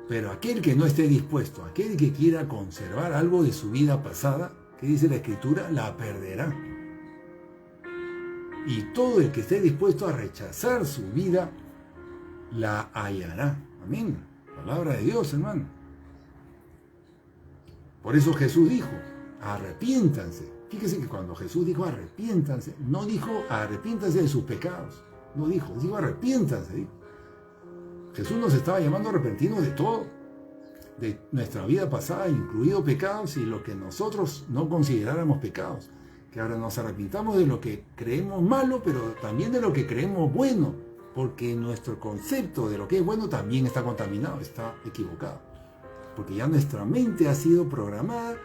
Pero aquel que no esté dispuesto, aquel que quiera conservar algo de su vida pasada, ¿qué dice la Escritura? La perderá. Y todo el que esté dispuesto a rechazar su vida, la hallará. Amén. Palabra de Dios, hermano. Por eso Jesús dijo, arrepiéntanse. Fíjese que cuando Jesús dijo arrepiéntanse, no dijo arrepiéntanse de sus pecados. No dijo arrepiéntanse. Dijo. Jesús nos estaba llamando a arrepentirnos de todo, de nuestra vida pasada, incluido pecados y lo que nosotros no consideráramos pecados. Que ahora nos arrepintamos de lo que creemos malo, pero también de lo que creemos bueno. porque nuestro concepto de lo que es bueno también está contaminado, está equivocado. Porque ya nuestra mente ha sido programada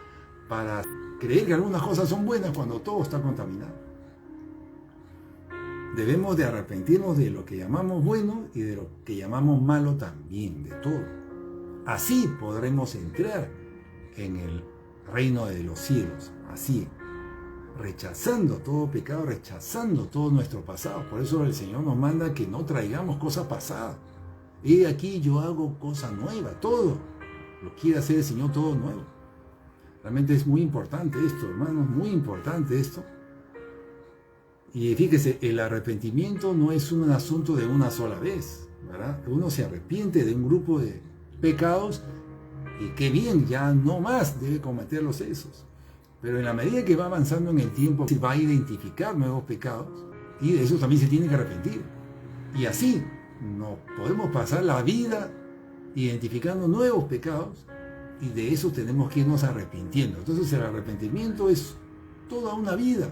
para creer que algunas cosas son buenas cuando todo está contaminado. Debemos de arrepentirnos de lo que llamamos bueno y de lo que llamamos malo también, de todo. Así podremos entrar en el reino de los cielos, así, rechazando todo pecado, rechazando todo nuestro pasado. Por eso el Señor nos manda que no traigamos cosas pasadas. He aquí yo hago cosa nueva, todo lo quiere hacer el Señor, todo nuevo. Realmente es muy importante esto, hermanos, muy importante esto. Y fíjese, el arrepentimiento no es un asunto de una sola vez, ¿verdad? Uno se arrepiente de un grupo de pecados y qué bien, ya no más debe cometerlos esos. Pero en la medida que va avanzando en el tiempo, se va a identificar nuevos pecados y de eso también se tiene que arrepentir. Y así no podemos pasar la vida identificando nuevos pecados y de eso tenemos que irnos arrepintiendo. Entonces el arrepentimiento es toda una vida.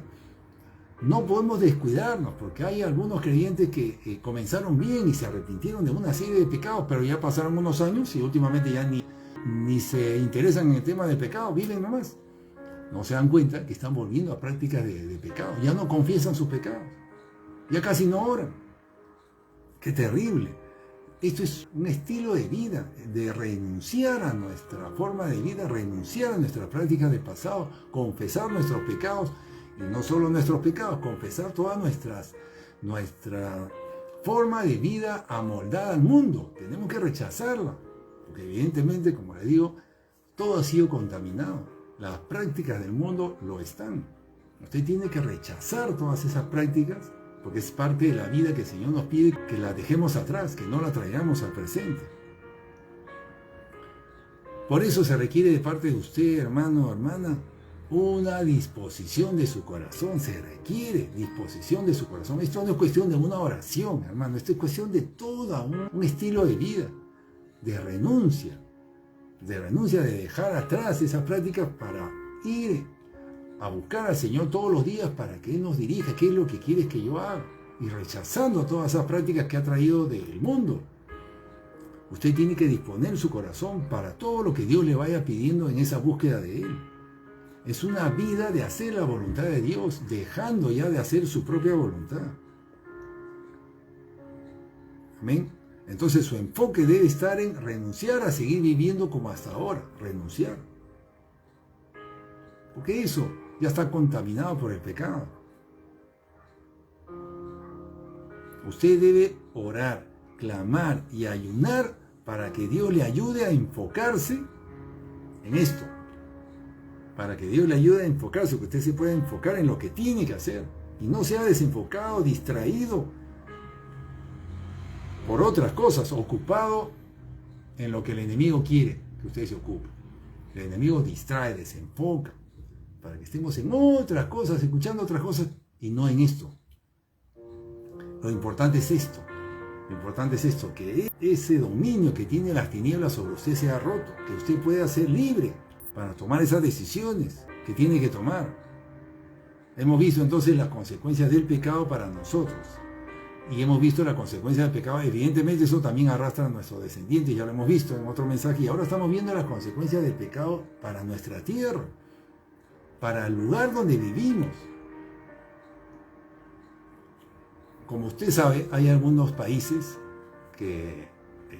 No podemos descuidarnos porque hay algunos creyentes que comenzaron bien y se arrepintieron de una serie de pecados, pero ya pasaron unos años y últimamente ya ni se interesan en el tema del pecado, viven nomás. No se dan cuenta que están volviendo a prácticas de pecado, ya no confiesan sus pecados, ya casi no oran. ¡Qué terrible! Esto es un estilo de vida, de renunciar a nuestra forma de vida, renunciar a nuestras prácticas del pasado, confesar nuestros pecados, y no solo nuestros pecados, confesar toda nuestra forma de vida amoldada al mundo. Tenemos que rechazarla, porque evidentemente, como les digo, todo ha sido contaminado. Las prácticas del mundo lo están. Usted tiene que rechazar todas esas prácticas, porque es parte de la vida que el Señor nos pide que la dejemos atrás, que no la traigamos al presente. Por eso se requiere de parte de usted, hermano o hermana, una disposición de su corazón. Se requiere disposición de su corazón. Esto no es cuestión de una oración, hermano. Esto es cuestión de todo un estilo de vida, de renuncia, de dejar atrás esas prácticas para ir a buscar al Señor todos los días para que Él nos dirija, qué es lo que quieres que yo haga, y rechazando todas esas prácticas que ha traído del mundo. Usted tiene que disponer su corazón para todo lo que Dios le vaya pidiendo en esa búsqueda de Él. Es una vida de hacer la voluntad de Dios, dejando ya de hacer su propia voluntad. Amén. Entonces su enfoque debe estar en renunciar a seguir viviendo como hasta ahora, renunciar. Porque eso ya está contaminado por el pecado. Usted debe orar, clamar y ayunar para que Dios le ayude a enfocarse en esto. Para que Dios le ayude a enfocarse, que usted se pueda enfocar en lo que tiene que hacer y no sea desenfocado, distraído por otras cosas, ocupado en lo que el enemigo quiere que usted se ocupe. El enemigo distrae, desenfoca, para que estemos en otras cosas, escuchando otras cosas y no en esto. Lo importante es esto. Lo importante es esto, que ese dominio que tiene las tinieblas sobre usted sea roto, que usted pueda ser libre para tomar esas decisiones que tiene que tomar. Hemos visto entonces las consecuencias del pecado para nosotros. Y hemos visto la consecuencia del pecado. Evidentemente eso también arrastra a nuestros descendientes, ya lo hemos visto en otro mensaje. Y ahora estamos viendo las consecuencias del pecado para nuestra tierra, para el lugar donde vivimos. Como usted sabe, hay algunos países que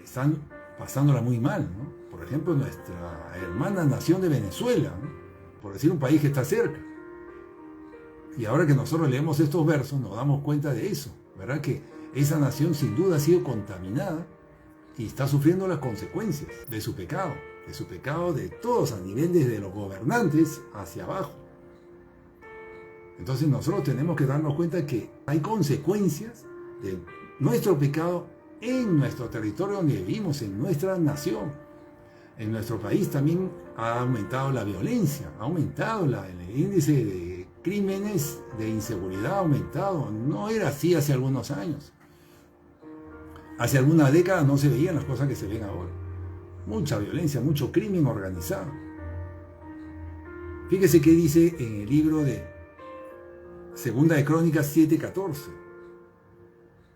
están pasándola muy mal, ¿no? Por ejemplo, nuestra hermana nación de Venezuela, ¿no? Por decir un país que está cerca. Y ahora que nosotros leemos estos versos, nos damos cuenta de eso, ¿verdad? Que esa nación sin duda ha sido contaminada y está sufriendo las consecuencias de su pecado de todos, a nivel desde los gobernantes hacia abajo. Entonces nosotros tenemos que darnos cuenta que hay consecuencias de nuestro pecado en nuestro territorio donde vivimos, en nuestra nación. En nuestro país también ha aumentado la violencia, ha aumentado el índice de crímenes, de inseguridad ha aumentado. No era así hace algunos años. Hace algunas décadas no se veían las cosas que se ven ahora. Mucha violencia, mucho crimen organizado. Fíjese qué dice en el libro de Segunda de Crónicas 7:14.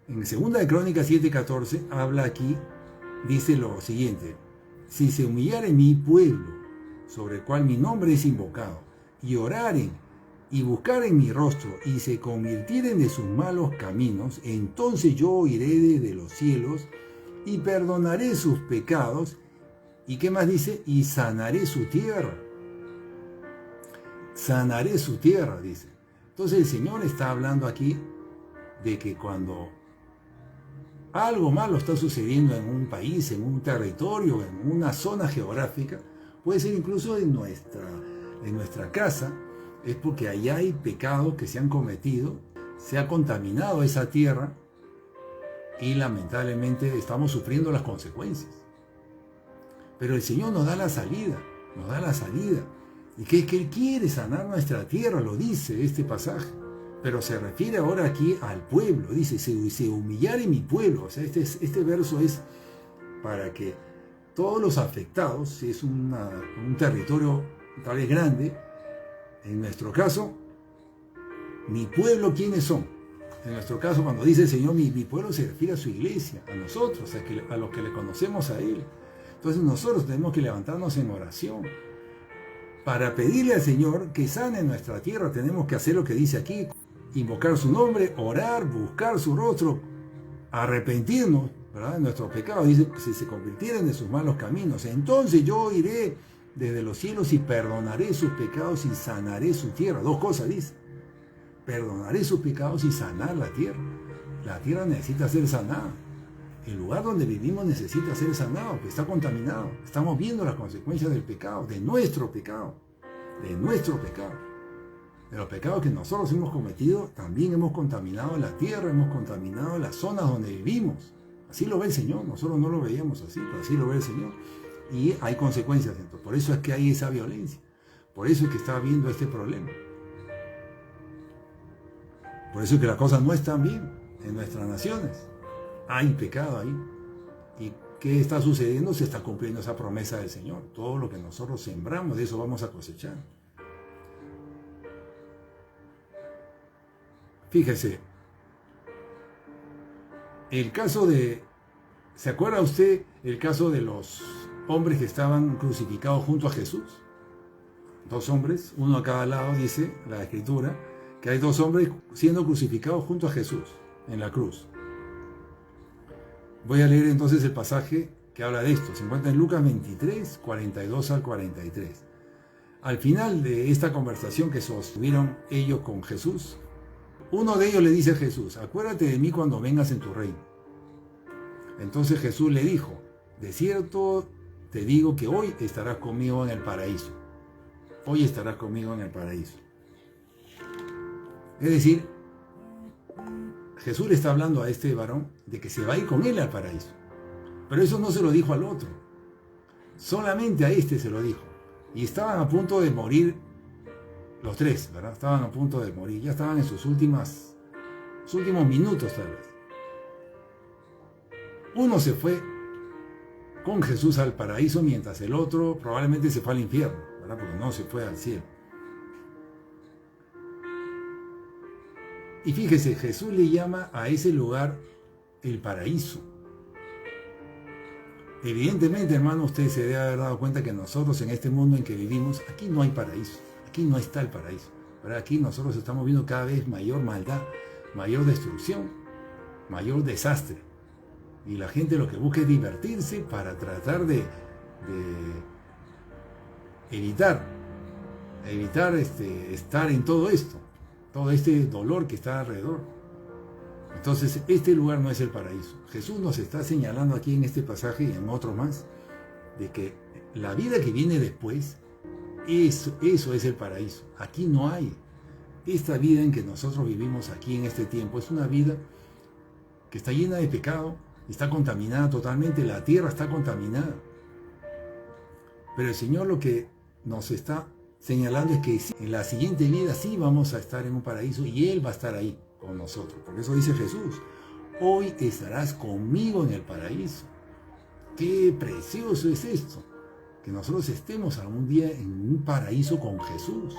En 2 de Crónicas 7:14 habla aquí, dice lo siguiente: si se humillare mi pueblo, sobre el cual mi nombre es invocado, y oraren y buscaren mi rostro, y se convirtieren de sus malos caminos, entonces yo oiré desde los cielos, y perdonaré sus pecados, ¿y qué más dice? Y sanaré su tierra. Sanaré su tierra, dice. Entonces el Señor está hablando aquí de que cuando algo malo está sucediendo en un país, en un territorio, en una zona geográfica, puede ser incluso en nuestra casa, es porque allá hay pecados que se han cometido, se ha contaminado esa tierra y lamentablemente estamos sufriendo las consecuencias. Pero el Señor nos da la salida, nos da la salida. Y que es que Él quiere sanar nuestra tierra, lo dice este pasaje. Pero se refiere ahora aquí al pueblo, dice, se humillare mi pueblo. O sea, este verso es para que todos los afectados, si es un territorio tal vez grande, en nuestro caso, mi pueblo, ¿quiénes son? En nuestro caso, cuando dice el Señor, mi pueblo, se refiere a su iglesia, a nosotros, a los que le conocemos a Él. Entonces nosotros tenemos que levantarnos en oración. Para pedirle al Señor que sane nuestra tierra, tenemos que hacer lo que dice aquí: invocar su nombre, orar, buscar su rostro, arrepentirnos, ¿verdad?, de nuestros pecados. Dice, si se convirtieren de sus malos caminos, entonces yo iré desde los cielos y perdonaré sus pecados y sanaré su tierra. 2 cosas dice: perdonaré sus pecados y sanar la tierra. La tierra necesita ser sanada. El lugar donde vivimos necesita ser sanado, que está contaminado. Estamos viendo las consecuencias del pecado, de nuestro pecado, de los pecados que nosotros hemos cometido. También hemos contaminado la tierra, hemos contaminado las zonas donde vivimos. Así lo ve el Señor. Nosotros no lo veíamos así, pero así lo ve el Señor. Y hay consecuencias dentro. Por eso es que hay esa violencia. Por eso es que está habiendo este problema. Por eso es que las cosas no están bien en nuestras naciones. Hay pecado ahí. ¿Y qué está sucediendo? Se está cumpliendo esa promesa del Señor. Todo lo que nosotros sembramos, de eso vamos a cosechar. Fíjese, el caso de... ¿Se acuerda usted el caso de los hombres que estaban crucificados junto a Jesús? 2 hombres, uno a cada lado, dice la Escritura, que hay 2 hombres siendo crucificados junto a Jesús en la cruz. Voy a leer entonces el pasaje que habla de esto. Se encuentra en Lucas 23, 42 al 43. Al final de esta conversación que sostuvieron ellos con Jesús, uno de ellos le dice a Jesús: acuérdate de mí cuando vengas en tu reino. Entonces Jesús le dijo: de cierto te digo que hoy estarás conmigo en el paraíso. Hoy estarás conmigo en el paraíso. Es decir, Jesús le está hablando a este varón de que se va a ir con él al paraíso. Pero eso no se lo dijo al otro. Solamente a este se lo dijo. Y estaban a punto de morir los 3, ¿verdad? Estaban a punto de morir. Ya estaban en sus últimos minutos tal vez. Uno se fue con Jesús al paraíso, mientras el otro probablemente se fue al infierno, ¿verdad? Porque no se fue al cielo. Y fíjese, Jesús le llama a ese lugar el paraíso. Evidentemente, hermano, usted se debe haber dado cuenta que nosotros en este mundo en que vivimos, aquí no hay paraíso. Aquí no está el paraíso. ¿Verdad? Aquí nosotros estamos viendo cada vez mayor maldad, mayor destrucción, mayor desastre. Y la gente lo que busca es divertirse para tratar de evitar estar en todo esto, todo este dolor que está alrededor. Entonces, este lugar no es el paraíso. Jesús nos está señalando aquí en este pasaje y en otro más, de que la vida que viene después, eso es el paraíso. Aquí no hay. Esta vida en que nosotros vivimos aquí en este tiempo es una vida que está llena de pecado, está contaminada totalmente, la tierra está contaminada. Pero el Señor lo que nos está señalando es que en la siguiente vida sí vamos a estar en un paraíso y Él va a estar ahí con nosotros. Porque eso dice Jesús: hoy estarás conmigo en el paraíso. Qué precioso es esto, que nosotros estemos algún día en un paraíso con Jesús.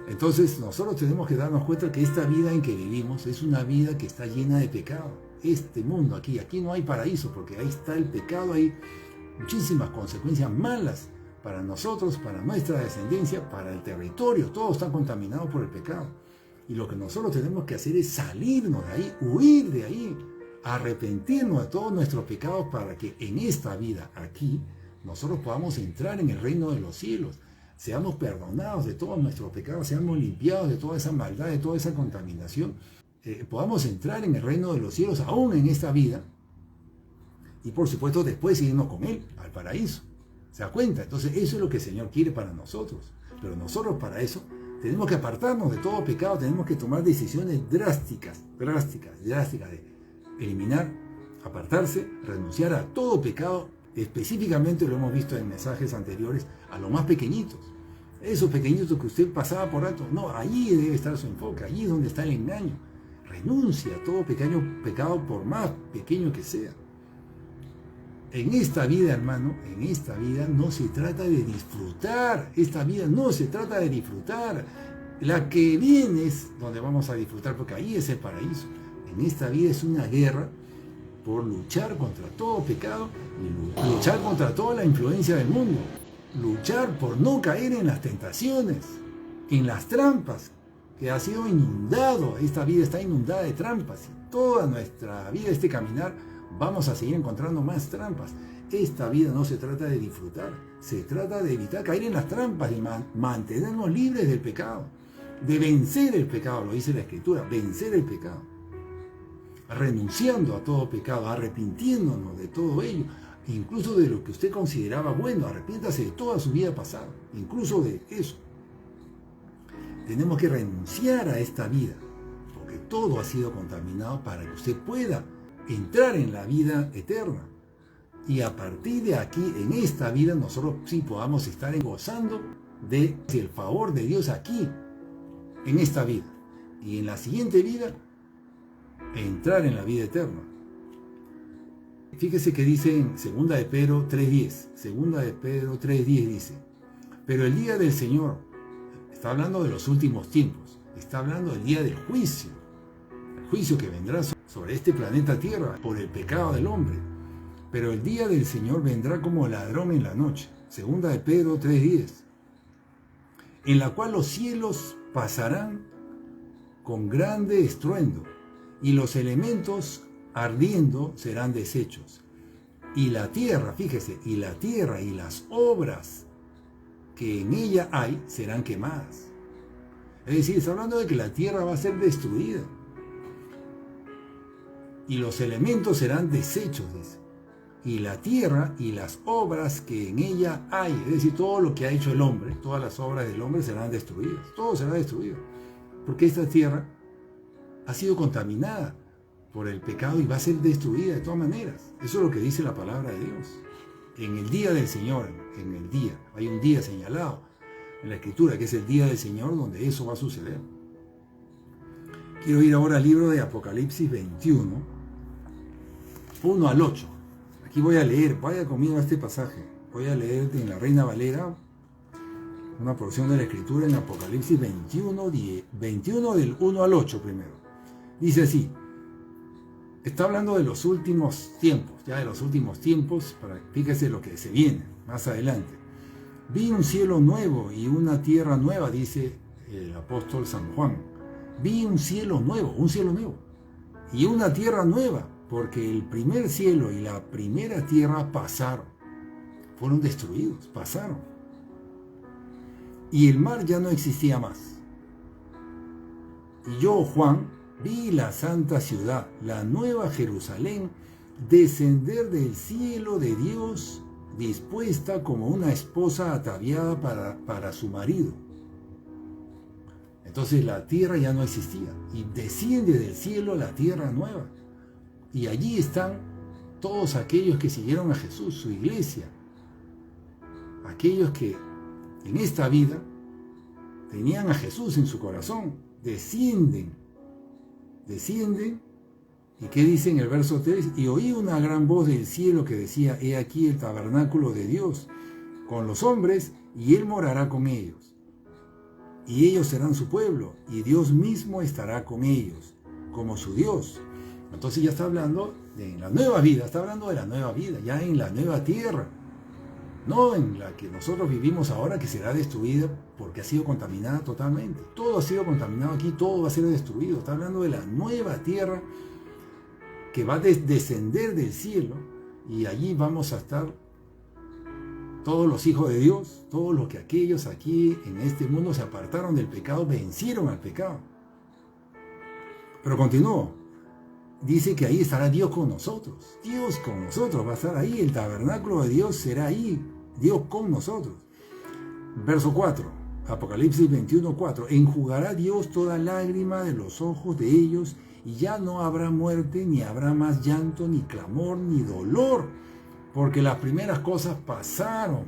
Entonces nosotros tenemos que darnos cuenta que esta vida en que vivimos es una vida que está llena de pecado. Este mundo aquí no hay paraíso, porque ahí está el pecado, hay muchísimas consecuencias malas para nosotros, para nuestra descendencia, para el territorio. Todo está contaminado por el pecado. Y lo que nosotros tenemos que hacer es salirnos de ahí, huir de ahí, arrepentirnos de todos nuestros pecados para que en esta vida aquí nosotros podamos entrar en el reino de los cielos. Seamos perdonados de todos nuestros pecados, seamos limpiados de toda esa maldad, de toda esa contaminación, podamos entrar en el reino de los cielos aún en esta vida y por supuesto después irnos con Él al paraíso. ¿Se da cuenta? Entonces eso es lo que el Señor quiere para nosotros, pero nosotros para eso tenemos que apartarnos de todo pecado, tenemos que tomar decisiones drásticas de eliminar, apartarse, renunciar a todo pecado. Específicamente lo hemos visto en mensajes anteriores, a los más pequeñitos. Esos pequeñitos que usted pasaba por alto. No, allí debe estar su enfoque, allí es donde está el engaño. Renuncia a todo pecado por más pequeño que sea. En esta vida, hermano, en esta vida no se trata de disfrutar. Esta vida no se trata de disfrutar. La que viene es donde vamos a disfrutar, porque ahí es el paraíso. En esta vida es una guerra por luchar contra todo pecado y luchar contra toda la influencia del mundo, luchar por no caer en las tentaciones, en las trampas, que ha sido inundado, esta vida está inundada de trampas, y toda nuestra vida, este caminar, vamos a seguir encontrando más trampas. Esta vida no se trata de disfrutar, se trata de evitar caer en las trampas y mantenernos libres del pecado, de vencer el pecado, lo dice la Escritura, vencer el pecado. Renunciando a todo pecado, arrepintiéndonos de todo ello, incluso de lo que usted consideraba bueno, arrepiéntase de toda su vida pasada, incluso de eso. Tenemos que renunciar a esta vida, porque todo ha sido contaminado para que usted pueda entrar en la vida eterna. Y a partir de aquí, en esta vida, nosotros sí podamos estar gozando del favor de Dios aquí, en esta vida. Y en la siguiente vida, entrar en la vida eterna. Fíjese que dice en 2 de Pedro 3.10, 2 de Pedro 3.10 dice, pero el día del Señor, está hablando de los últimos tiempos, está hablando del día del juicio, el juicio que vendrá sobre este planeta Tierra por el pecado del hombre, pero el día del Señor vendrá como ladrón en la noche, 2 de Pedro 3.10, en la cual los cielos pasarán con grande estruendo, y los elementos ardiendo serán deshechos. Y la tierra, fíjese, y la tierra y las obras que en ella hay serán quemadas. Es decir, está hablando de que la tierra va a ser destruida. Y los elementos serán deshechos, dice. Y la tierra y las obras que en ella hay, es decir, todo lo que ha hecho el hombre, todas las obras del hombre serán destruidas. Todo será destruido. Porque esta tierra ha sido contaminada por el pecado y va a ser destruida de todas maneras. Eso es lo que dice la palabra de Dios. En el día del Señor, en el día, hay un día señalado en la Escritura, que es el día del Señor, donde eso va a suceder. Quiero ir ahora al libro de Apocalipsis 21, 1 al 8. Aquí voy a leer, vaya conmigo a este pasaje. Voy a leer en la Reina Valera una porción de la Escritura en Apocalipsis 21 del 1 al 8 primero. Dice así, está hablando de los últimos tiempos, ya de los últimos tiempos, fíjese lo que se viene más adelante. Vi un cielo nuevo y una tierra nueva, dice el apóstol San Juan. Vi un cielo nuevo, y una tierra nueva, porque el primer cielo y la primera tierra pasaron, fueron destruidos, pasaron. Y el mar ya no existía más. Y yo, Juan, vi la santa ciudad, la nueva Jerusalén, descender del cielo de Dios, dispuesta como una esposa ataviada para su marido. Entonces la tierra ya no existía, y desciende del cielo la tierra nueva. Y allí están todos aquellos que siguieron a Jesús, su iglesia. Aquellos que en esta vida tenían a Jesús en su corazón, descienden. ¿Y qué dice en el verso 3? Y oí una gran voz del cielo que decía, he aquí el tabernáculo de Dios con los hombres, y Él morará con ellos. y ellos serán su pueblo, y Dios mismo estará con ellos, como su Dios. Entonces ya está hablando de la nueva vida, está hablando de la nueva vida, ya en la nueva tierra, no en la que nosotros vivimos ahora, que será destruida porque ha sido contaminada totalmente. Todo ha sido contaminado aquí, todo va a ser destruido. Está hablando de la nueva tierra que va a descender del cielo, y allí vamos a estar todos los hijos de Dios, todos los que aquellos aquí en este mundo se apartaron del pecado, vencieron al pecado. Pero continuó, dice que ahí estará Dios con nosotros. Dios con nosotros va a estar ahí, el tabernáculo de Dios será ahí, Dios con nosotros. Verso 4, Apocalipsis 21:4, enjugará Dios toda lágrima de los ojos de ellos, y ya no habrá muerte, ni habrá más llanto, ni clamor, ni dolor, porque las primeras cosas pasaron.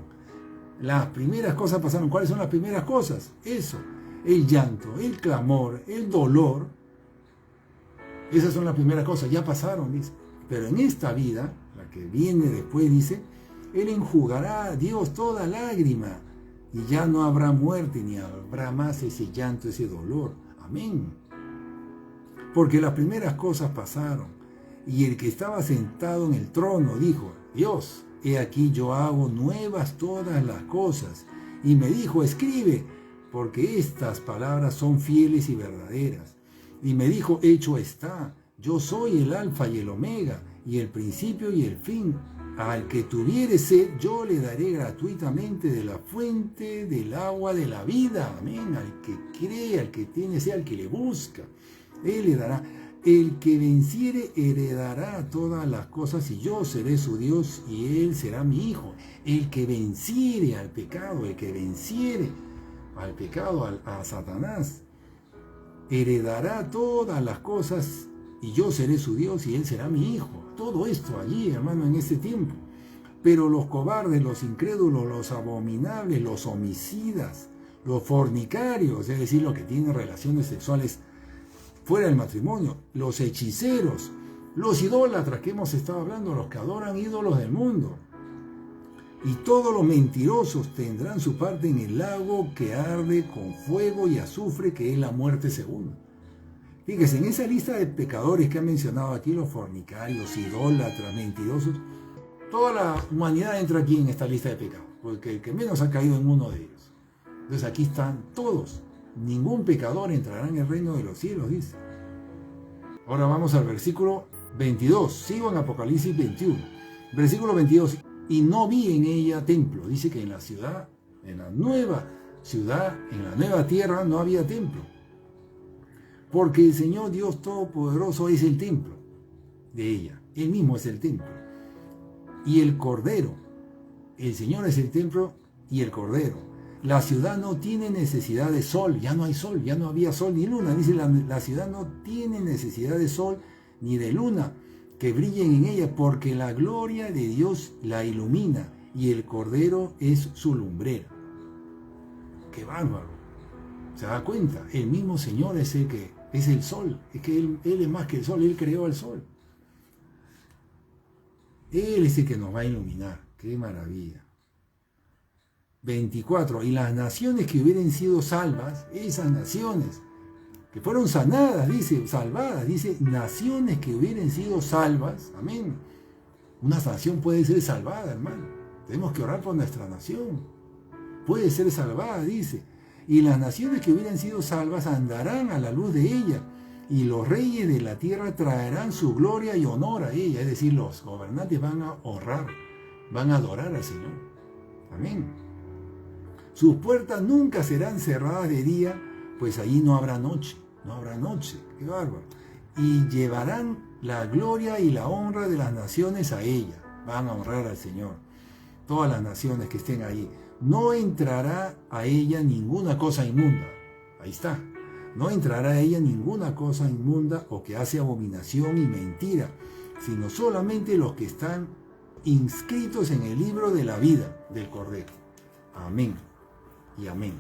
Las primeras cosas pasaron. ¿Cuáles son las primeras cosas? Eso, el llanto, el clamor, el dolor. Esas son las primeras cosas, ya pasaron, dice. Pero en esta vida, la que viene después, dice, Él enjugará a Dios toda lágrima, y ya no habrá muerte, ni habrá más ese llanto, ese dolor. Amén. Porque las primeras cosas pasaron, y el que estaba sentado en el trono dijo, Dios, he aquí yo hago nuevas todas las cosas. Y me dijo, escribe, porque estas palabras son fieles y verdaderas. Y me dijo, hecho está, yo soy el alfa y el omega, y el principio y el fin. Al que tuviere sed, yo le daré gratuitamente de la fuente del agua de la vida. Amén. Al que cree, al que tiene sed, al que le busca, Él le dará. El que venciere heredará todas las cosas, y yo seré su Dios, y Él será mi hijo. El que venciere al pecado, el que venciere al pecado, a Satanás, heredará todas las cosas, y yo seré su Dios, y Él será mi hijo. Todo esto allí, hermano, en este tiempo. Pero los cobardes, los incrédulos, los abominables, los homicidas, los fornicarios, es decir, los que tienen relaciones sexuales fuera del matrimonio, los hechiceros, los idólatras que hemos estado hablando, los que adoran ídolos del mundo, y todos los mentirosos tendrán su parte en el lago que arde con fuego y azufre, que es la muerte segunda. Fíjese, en esa lista de pecadores que han mencionado aquí, los fornicarios, idólatras, mentirosos, toda la humanidad entra aquí en esta lista de pecados, porque el que menos ha caído en uno de ellos. Entonces aquí están todos. Ningún pecador entrará en el reino de los cielos, dice. Ahora vamos al versículo 22. Sigo en Apocalipsis 21. Versículo 22. Y no vi en ella templo. Dice que en la ciudad, en la nueva ciudad, en la nueva tierra, no había templo. Porque el Señor Dios Todopoderoso es el templo de ella. Él mismo es el templo. Y el Cordero. El Señor es el templo y el Cordero. La ciudad no tiene necesidad de sol, ya no hay sol, ya no había sol ni luna. Dice, la ciudad no tiene necesidad de sol ni de luna que brillen en ella, porque la gloria de Dios la ilumina, y el Cordero es su lumbrera. ¡Qué bárbaro! ¿Se da cuenta? El mismo Señor es el que es el sol, es que Él es más que el sol, Él creó el sol. Él es el que nos va a iluminar. ¡Qué maravilla! 24. Y las naciones que hubieran sido salvas, esas naciones que fueron sanadas, dice, salvadas, dice, naciones que hubieran sido salvas, amén. Una nación puede ser salvada, hermano. Tenemos que orar por nuestra nación. Puede ser salvada, dice. Y las naciones que hubieran sido salvas andarán a la luz de ella, y los reyes de la tierra traerán su gloria y honor a ella. Es decir, los gobernantes van a honrar, van a adorar al Señor. Amén. Sus puertas nunca serán cerradas de día, pues allí no habrá noche. No habrá noche. ¡Qué bárbaro! Y llevarán la gloria y la honra de las naciones a ella. Van a honrar al Señor. Todas las naciones que estén ahí. No entrará a ella ninguna cosa inmunda. Ahí está. No entrará a ella ninguna cosa inmunda o que hace abominación y mentira, sino solamente los que están inscritos en el libro de la vida del Cordero. Amén y amén.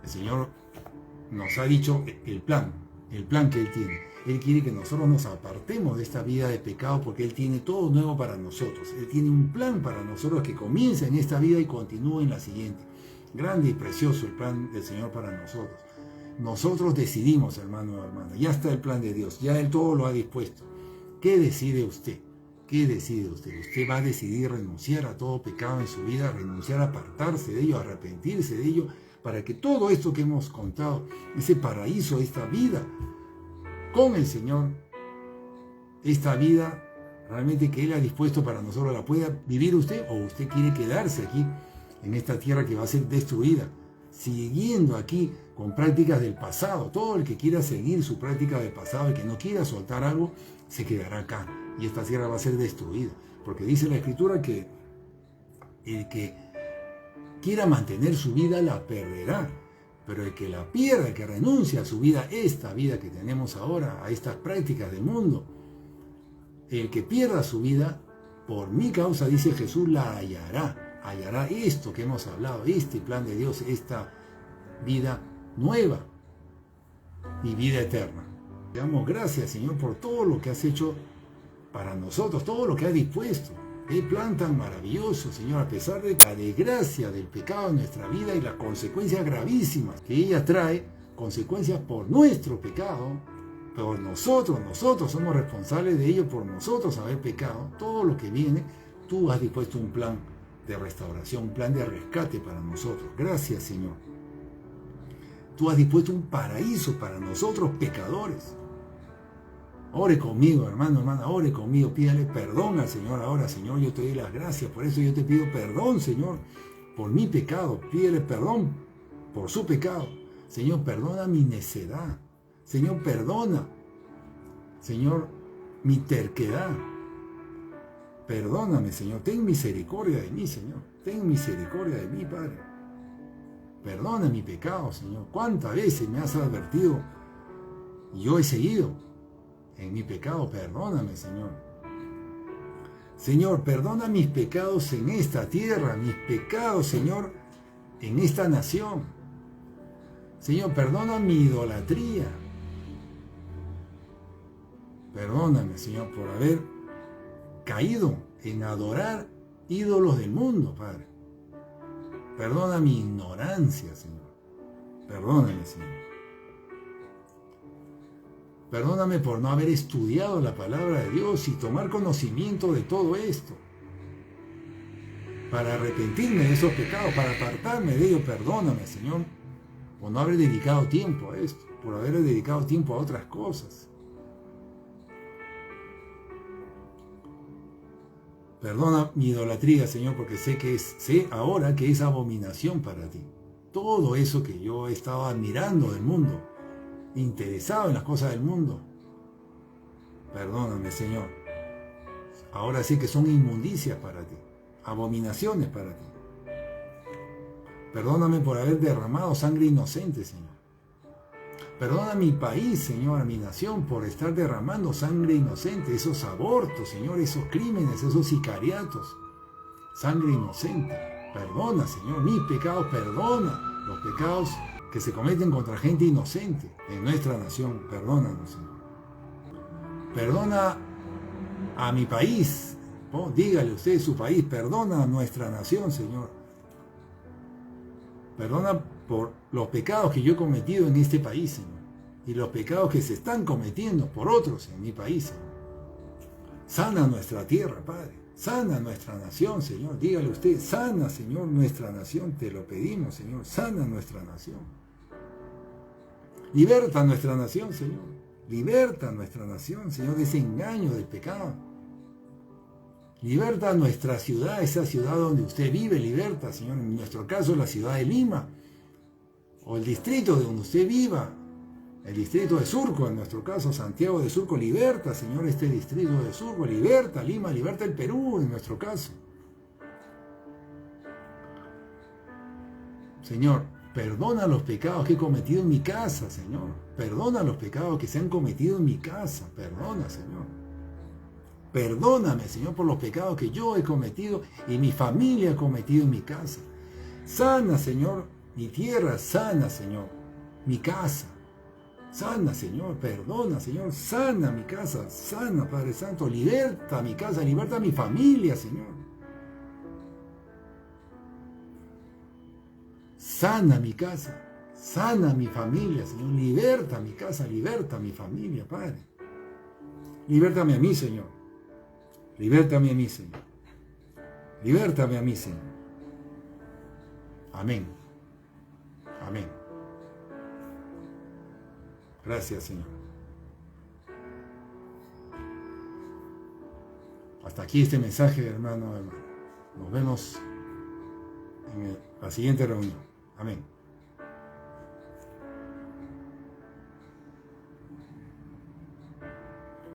El Señor nos ha dicho el plan que Él tiene. Él quiere que nosotros nos apartemos de esta vida de pecado, porque Él tiene todo nuevo para nosotros. Él tiene un plan para nosotros que comienza en esta vida y continúa en la siguiente. Grande y precioso el plan del Señor para nosotros. Nosotros decidimos, hermano o hermana. Ya está el plan de Dios. Ya Él todo lo ha dispuesto. ¿Qué decide usted? ¿Qué decide usted? Usted va a decidir renunciar a todo pecado en su vida, renunciar a apartarse de ello, a arrepentirse de ello, para que todo esto que hemos contado, ese paraíso, esta vida con el Señor, esta vida realmente que Él ha dispuesto para nosotros, la pueda vivir usted, o usted quiere quedarse aquí en esta tierra que va a ser destruida, siguiendo aquí con prácticas del pasado. Todo el que quiera seguir su práctica del pasado y que no quiera soltar algo, se quedará acá y esta tierra va a ser destruida, porque dice la Escritura que el que quiera mantener su vida la perderá, pero el que la pierda, el que renuncia a su vida, esta vida que tenemos ahora, a estas prácticas del mundo, el que pierda su vida, por mi causa, dice Jesús, la hallará esto que hemos hablado, este plan de Dios, esta vida nueva y vida eterna. Te damos gracias, Señor, por todo lo que has hecho para nosotros, todo lo que has dispuesto. Qué plan tan maravilloso, Señor, a pesar de la desgracia del pecado en nuestra vida y las consecuencias gravísimas que ella trae, consecuencias por nuestro pecado, por nosotros somos responsables de ello, por nosotros haber pecado. Todo lo que viene, tú has dispuesto un plan de restauración, un plan de rescate para nosotros. Gracias, Señor. Tú has dispuesto un paraíso para nosotros pecadores. Ore conmigo, hermano, hermana, ore conmigo, pídale perdón al Señor ahora. Señor, yo te doy las gracias, por eso yo te pido perdón, Señor, por mi pecado. Pídele perdón por su pecado. Señor, perdona mi necedad. Señor, perdona, Señor, mi terquedad. Perdóname, Señor, ten misericordia de mí, Señor. Ten misericordia de mí, Padre. Perdona mi pecado, Señor. ¿Cuántas veces me has advertido y yo he seguido en mi pecado? Perdóname, Señor. Señor, perdona mis pecados en esta tierra, mis pecados, Señor, en esta nación. Señor, perdona mi idolatría. Perdóname, Señor, por haber caído en adorar ídolos del mundo, Padre. Perdona mi ignorancia, Señor. Perdóname, Señor. Perdóname por no haber estudiado la palabra de Dios y tomar conocimiento de todo esto. Para arrepentirme de esos pecados, para apartarme de ellos, perdóname, Señor, por no haber dedicado tiempo a esto, por haber dedicado tiempo a otras cosas. Perdona mi idolatría, Señor, porque sé ahora que es abominación para ti. Todo eso que yo estaba admirando del mundo, interesado en las cosas del mundo. Perdóname, Señor. Ahora sé que son inmundicias para ti, abominaciones para ti. Perdóname por haber derramado sangre inocente, Señor. Perdona a mi país, Señor, a mi nación, por estar derramando sangre inocente, esos abortos, Señor, esos crímenes, esos sicariatos. Sangre inocente. Perdona, Señor, mis pecados, perdona los pecados que se cometen contra gente inocente en nuestra nación. Perdónanos, Señor. Perdona a mi país. Oh, dígale usted su país. Perdona a nuestra nación, Señor. Perdona por los pecados que yo he cometido en este país, Señor. Y los pecados que se están cometiendo por otros en mi país, Señor. Sana nuestra tierra, Padre. Sana nuestra nación, Señor. Dígale usted, sana, Señor, nuestra nación. Te lo pedimos, Señor. Sana nuestra nación. Liberta nuestra nación, Señor. Liberta nuestra nación, Señor, de ese engaño del pecado. Liberta nuestra ciudad, esa ciudad donde usted vive. Liberta, Señor, en nuestro caso, la ciudad de Lima. O el distrito de donde usted viva. El distrito de Surco, en nuestro caso, Santiago de Surco. Liberta, Señor, este distrito de Surco. Liberta Lima, liberta el Perú, en nuestro caso. Señor, perdona los pecados que he cometido en mi casa, Señor. Perdona los pecados que se han cometido en mi casa. Perdona, Señor. Perdóname, Señor, por los pecados que yo he cometido y mi familia ha cometido en mi casa. Sana, Señor, mi tierra. Sana, Señor, mi casa. Sana, Señor, perdona, Señor, sana mi casa, sana, Padre Santo, liberta mi casa, liberta mi familia, Señor. Sana mi casa, sana mi familia, Señor. Liberta mi casa, liberta mi familia, Padre. Libértame a mí, Señor. Libértame a mí, Señor. Libértame a mí, Señor. Amén. Amén. Gracias, Señor. Hasta aquí este mensaje, hermano. Nos vemos en la siguiente reunión. Amén.